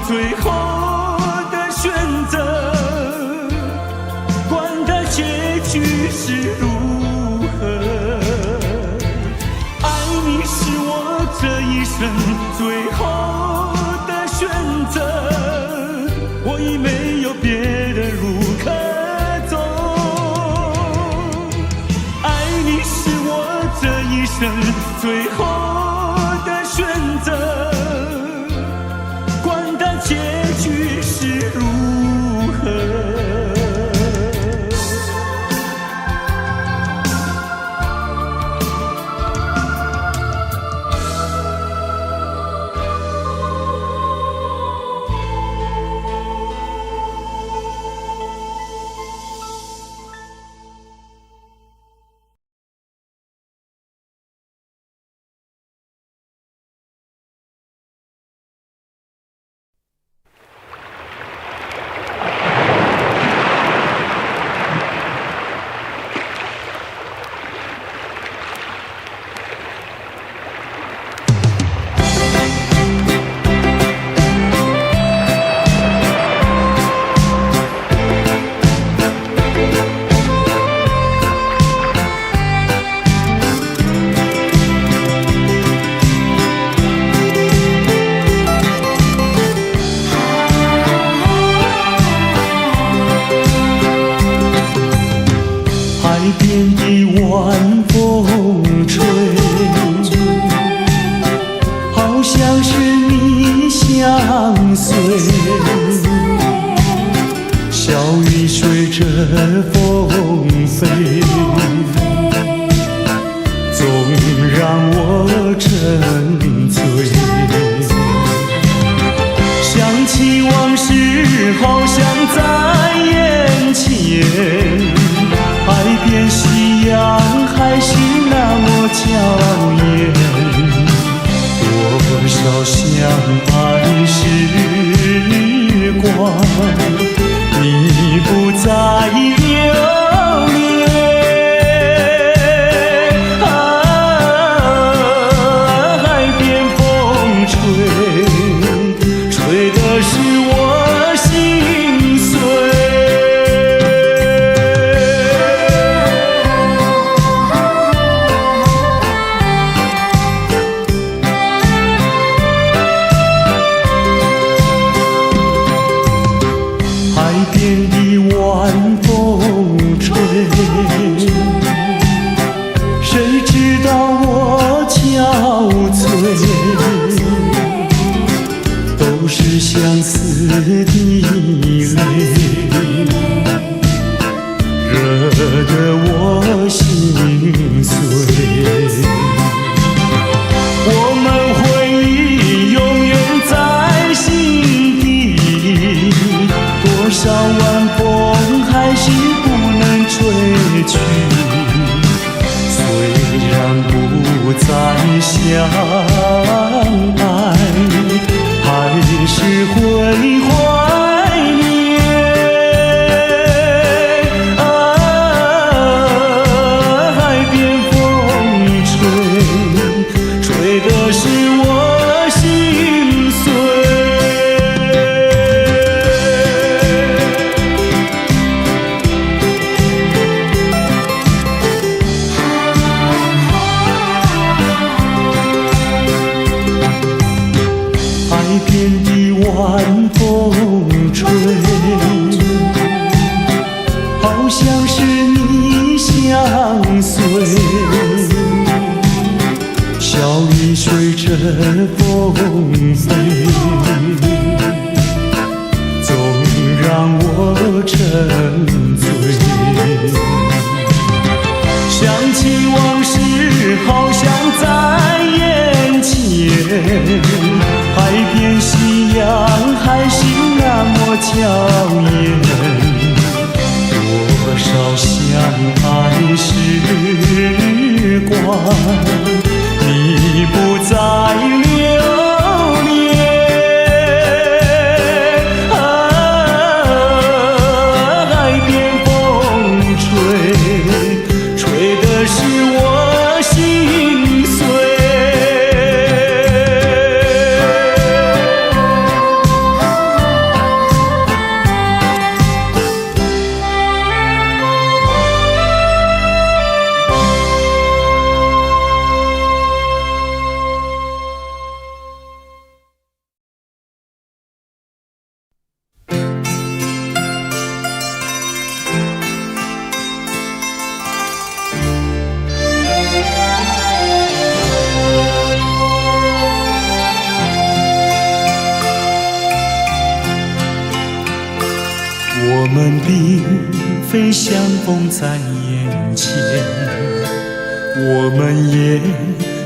最后的选择，管它结局是如何。爱你是我这一生最后的选择，我已没有别的路可走。爱你是我这一生最后的选择，管它结局是如何。风飞，总让我沉醉。想起往事，好像在眼前，海边夕阳还是那么娇艳，多少相伴时光，你不再留恋。海边风吹，吹的是我心碎。海边的晚风吹，谁知道我憔悴？都是相思的泪，惹得我心碎。我们回忆永远在心底，多少晚风还是不能吹去。虽然不再相爱，还是会怀念。海边风吹，吹的是我心碎。海边的晚风吹，好像是你相随。笑意随着风飞，总让我沉醉。想起往事，好像在眼前。海边夕阳还是那么娇艳，多少相爱时光，你不再留恋。海边风吹，吹的是我心碎。我们并非相逢在眼前，我们也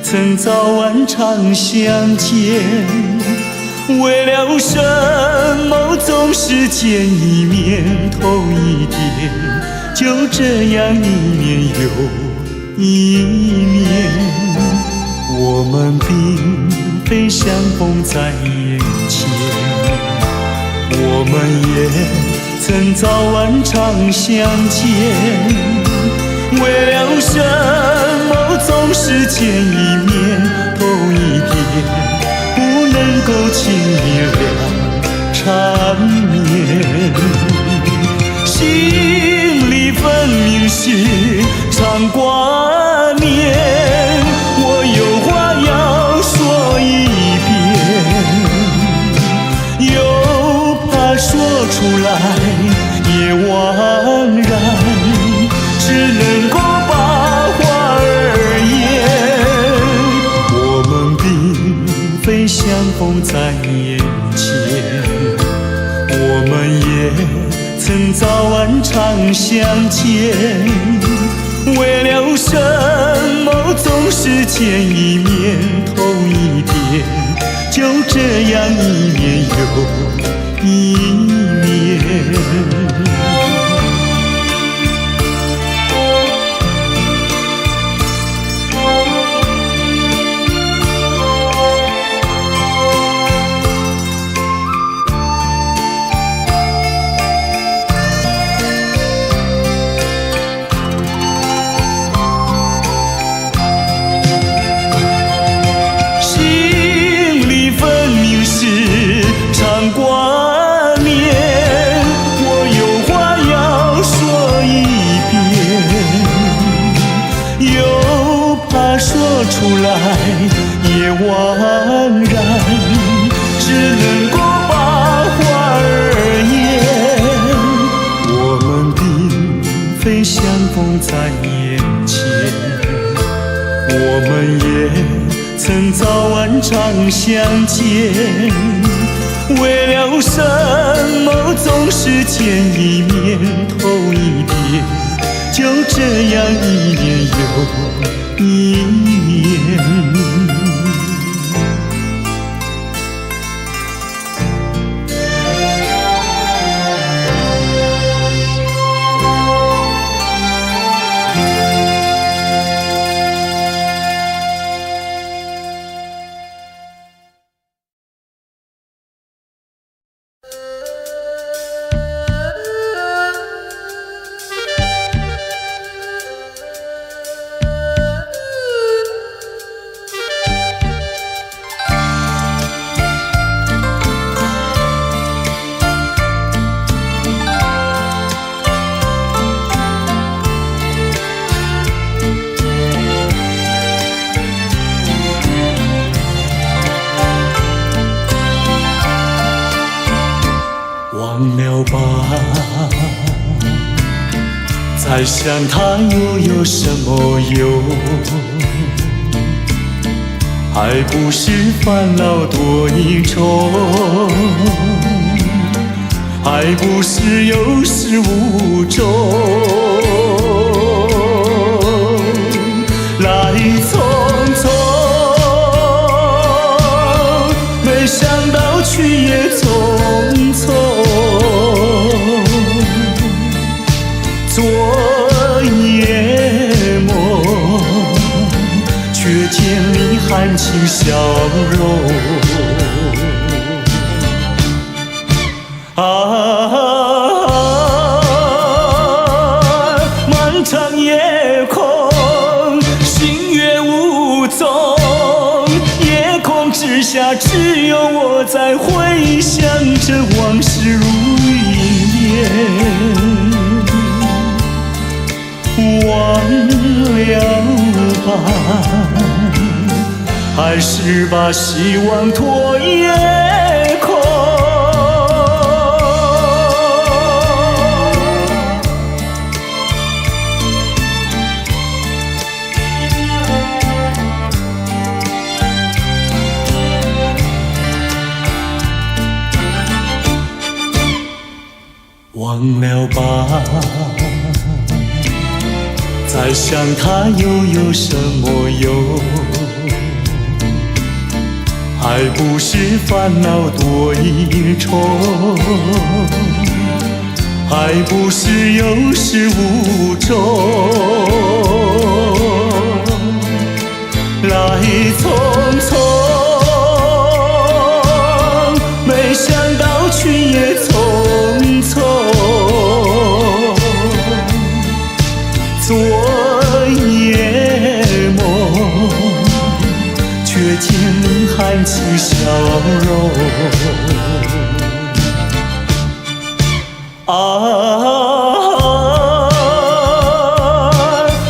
曾早晚常相见。为了什么总是见一面头一点，就这样一年又一年。我们并非相逢在眼前，我们也曾早晚常相见。为了什么总是见一面头一点，不能够轻易了缠绵。心里分明是常挂念，我有话要说一遍，又怕说出来也枉然，只能够把话儿言。我们并非相逢在眼前，我们也曾早晚常相见。为了什么总是见一面头一点，就这样一年又一年。出来也枉然，只能够把话儿言。我们并非相逢在眼前，我们也曾早晚常相见。为了什么总是见一面头一遍，就这样一年又一年。忘了吧，再想他又有什么用？还不是烦恼多一重，还不是有始无终。来匆匆，没想到去也匆匆。昨夜梦，却见你含情笑容。漫长夜空，星月无踪，夜空之下只有我在回想着往事如云烟。忘了吧，还是把希望托夜空。忘了吧，再想他又有什么用？还不是烦恼多一重，还不是有始无终。来匆匆，没想到去也匆匆。昨夜梦，却见你含情笑容。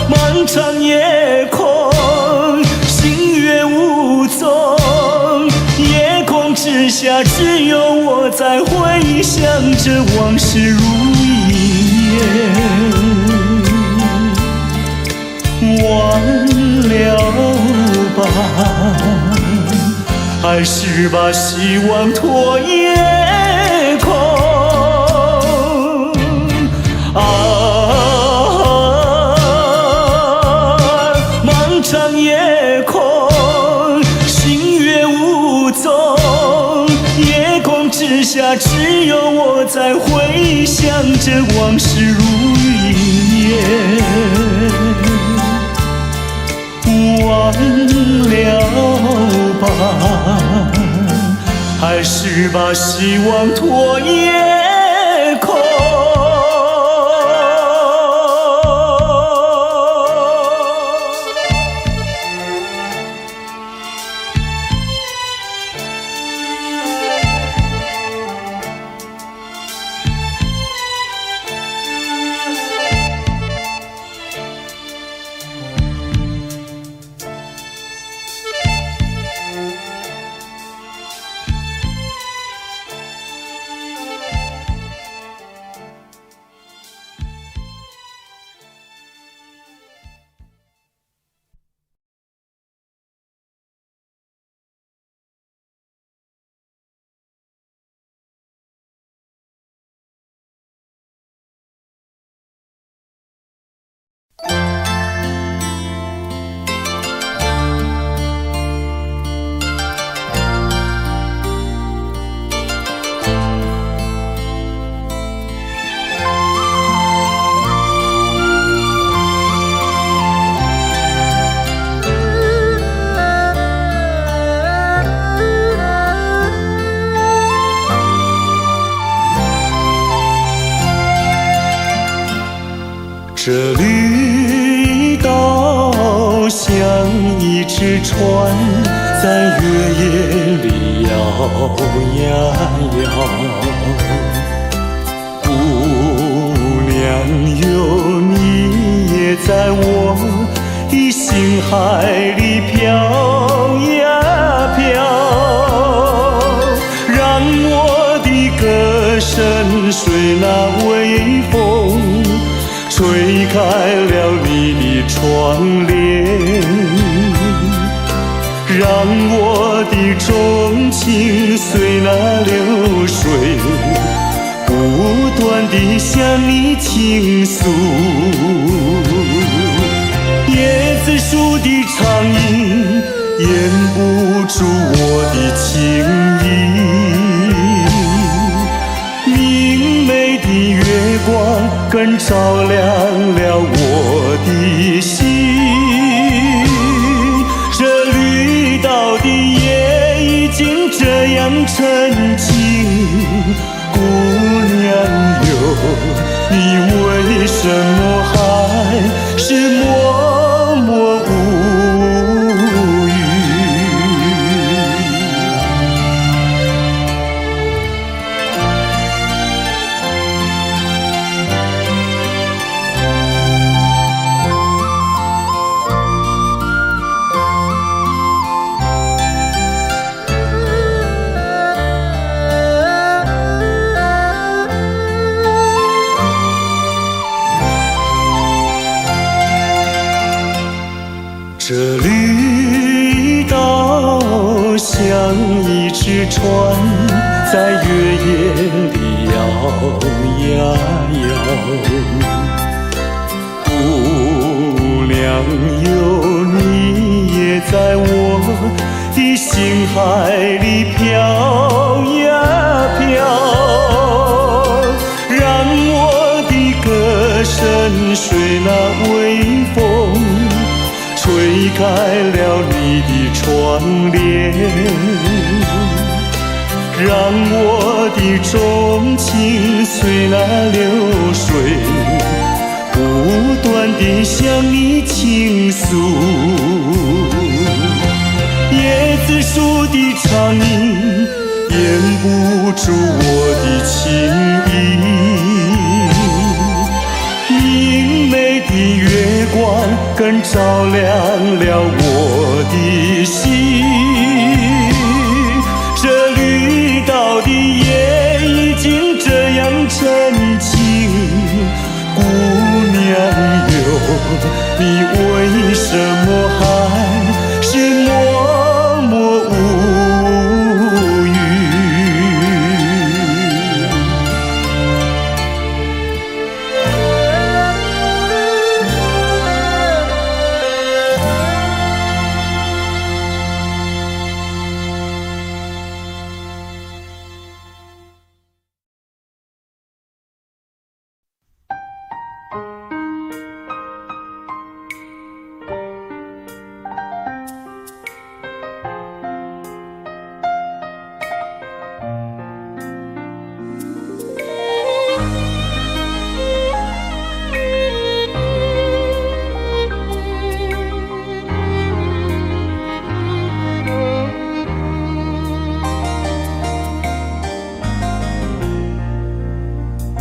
漫长夜空，星月无踪，夜空之下只有我在回想着往事如云烟。忘了吧，还是把希望托夜空。漫长夜空，星月无踪，夜空之下只有我在回想着往事如云烟。忘了吧，还是把希望托夜空。这绿岛像一只船，在月夜里摇呀摇。姑娘哟，你也在我的心海里飘呀飘，让我的歌声随那微风吹开了你的窗帘，让我的钟情随那流水不断地向你倾诉。椰子树的长影掩不住我的情意，明媚的月光更照亮了我的心。这绿岛的夜已经这样沉静，姑娘哟，你为什么还是默默无语？这绿岛像一只船，在月夜里摇呀摇。姑娘哟，你也在我的心海里飘呀飘，让我的歌声随那微风吹开了你的窗帘，让我的钟情随那流水不断地向你倾诉。椰子树的长影掩不住我的情意，明媚的月光更照亮了我的心。这绿岛的夜已经这样沉静，姑娘哟，你为什么还是默默无语？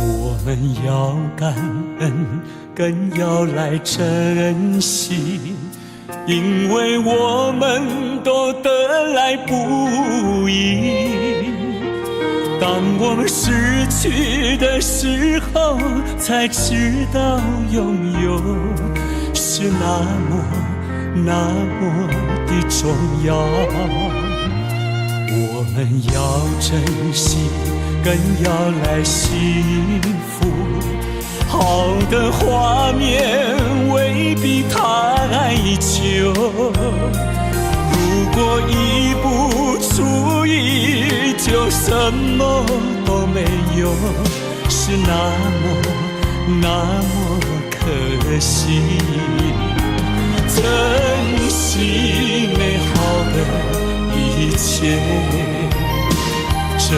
我们要感恩，更要来珍惜，因为我们都得来不易。当我们失去的时候，才知道拥有是那么的重要。我们要珍惜，更要来幸福。好的画面未必太久，如果一不注意，就什么都没有，是那么可惜。珍惜美好的一切，珍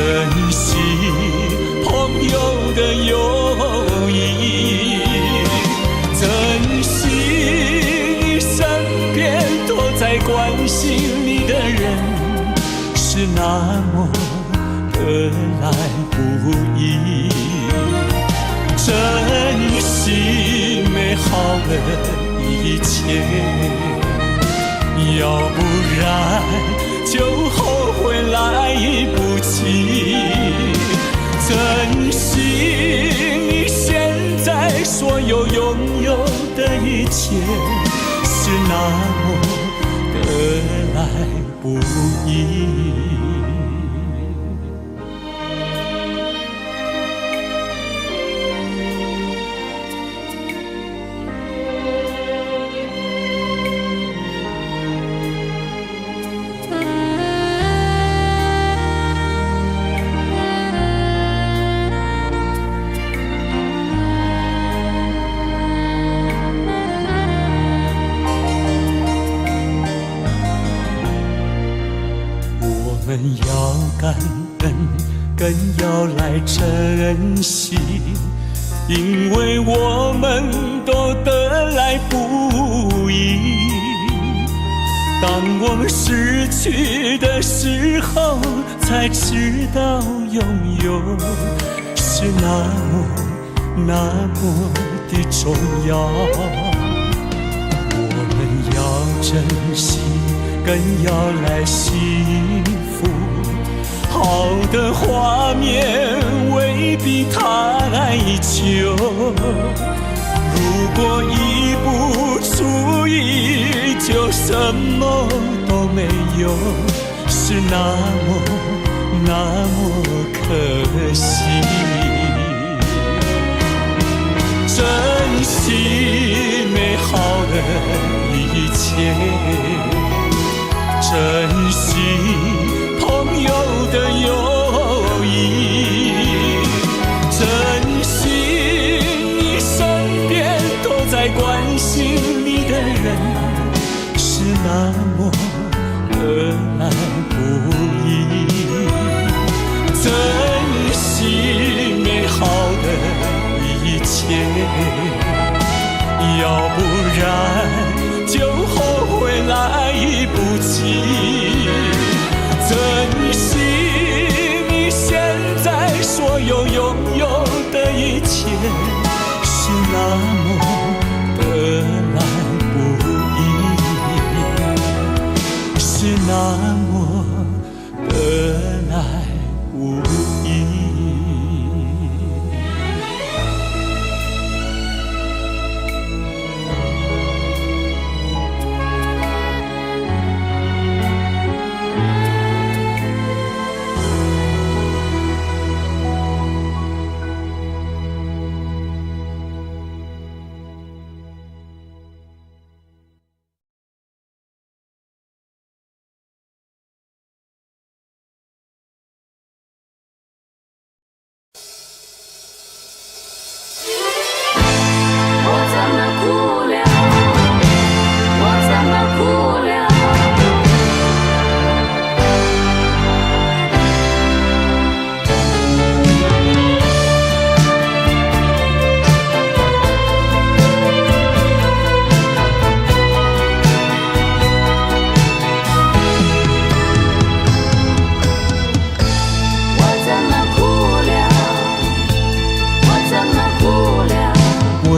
惜朋友的友谊，是那么得来不易，珍惜美好的一切，要不然就后悔来不及。珍惜你现在所有拥有的一切，是那么得来不易。我们要感恩，更要来珍惜，因为我们都得来不易。当我们失去的时候，才知道拥有是那么的重要。我们要珍惜，更要来幸福，好的画面未必太久。如果一不注意，就什么都没有，是那么可惜。珍惜美好的一切，珍惜朋友的友谊，珍惜你身边都在关心你的人，是那么得来不易。珍惜美好的一切，要不然就后悔来不及。珍惜你现在所有拥有的一切，是那么得来不易，是那么得来不易。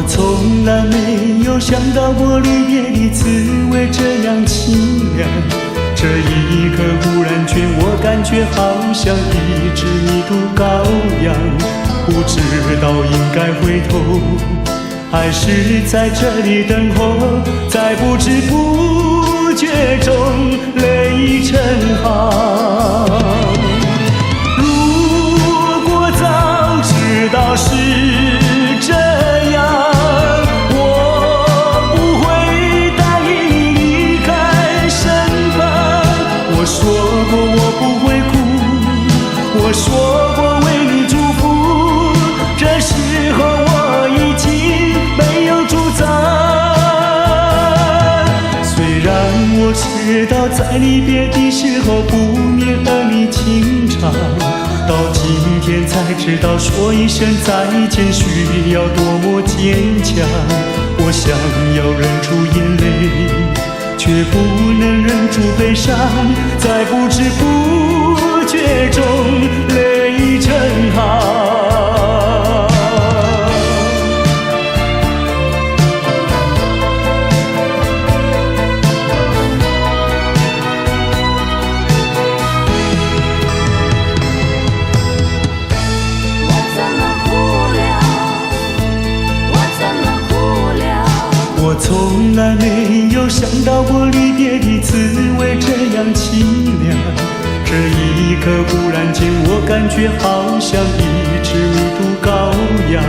从来没有想到过离别的滋味这样凄凉，这一刻忽然间我感觉好像一只迷途羔羊，不知道应该回头还是在这里等候，在不知不觉中泪成行。如果早知道是这样，我说过我不会哭，我说过为你祝福，这时候我已经没有主张。虽然我知道在离别的时候不免儿女情长，到今天才知道说一声再见需要多么坚强。我想要忍住眼泪，却不能忍住悲伤，在不知不绝中泪成行。我从来没有想到过离别的滋味这样凄凉，这一刻忽然间我感觉好像一只无毒羔羊，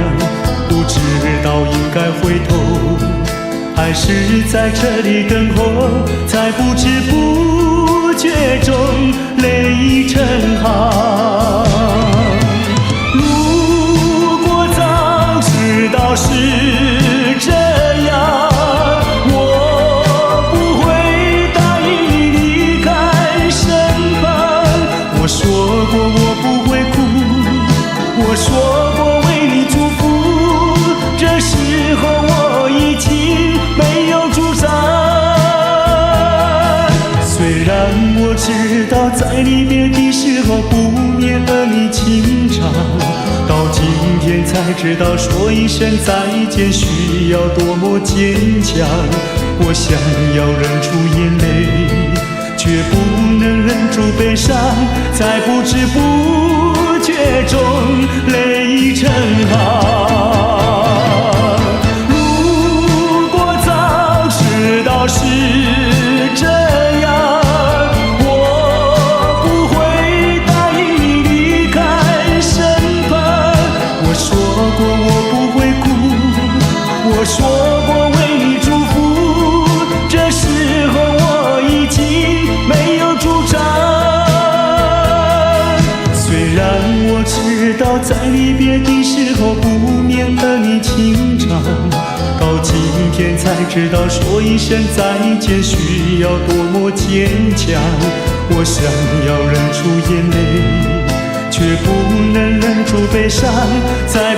不知道应该回头还是在这里等候，在不知不觉中泪成行。如果早知道是这样，我说过我不会哭，我说过为你祝福，这时候我已经没有主张。虽然我知道在离别的时候不免和你情长，到今天才知道说一声再见需要多么坚强。我想要忍住眼泪，却不能忍住悲伤，在不知不觉中泪成行。如果早知道是这样，我不会答应你离开身旁。我说过我不会哭，我说过为你祝福，这时候我已经没有主张。虽然我知道在离别的时候不免和你情长，到今天才知道说一声再见需要多么坚强。我想要忍住眼泪，却不能忍住悲伤，在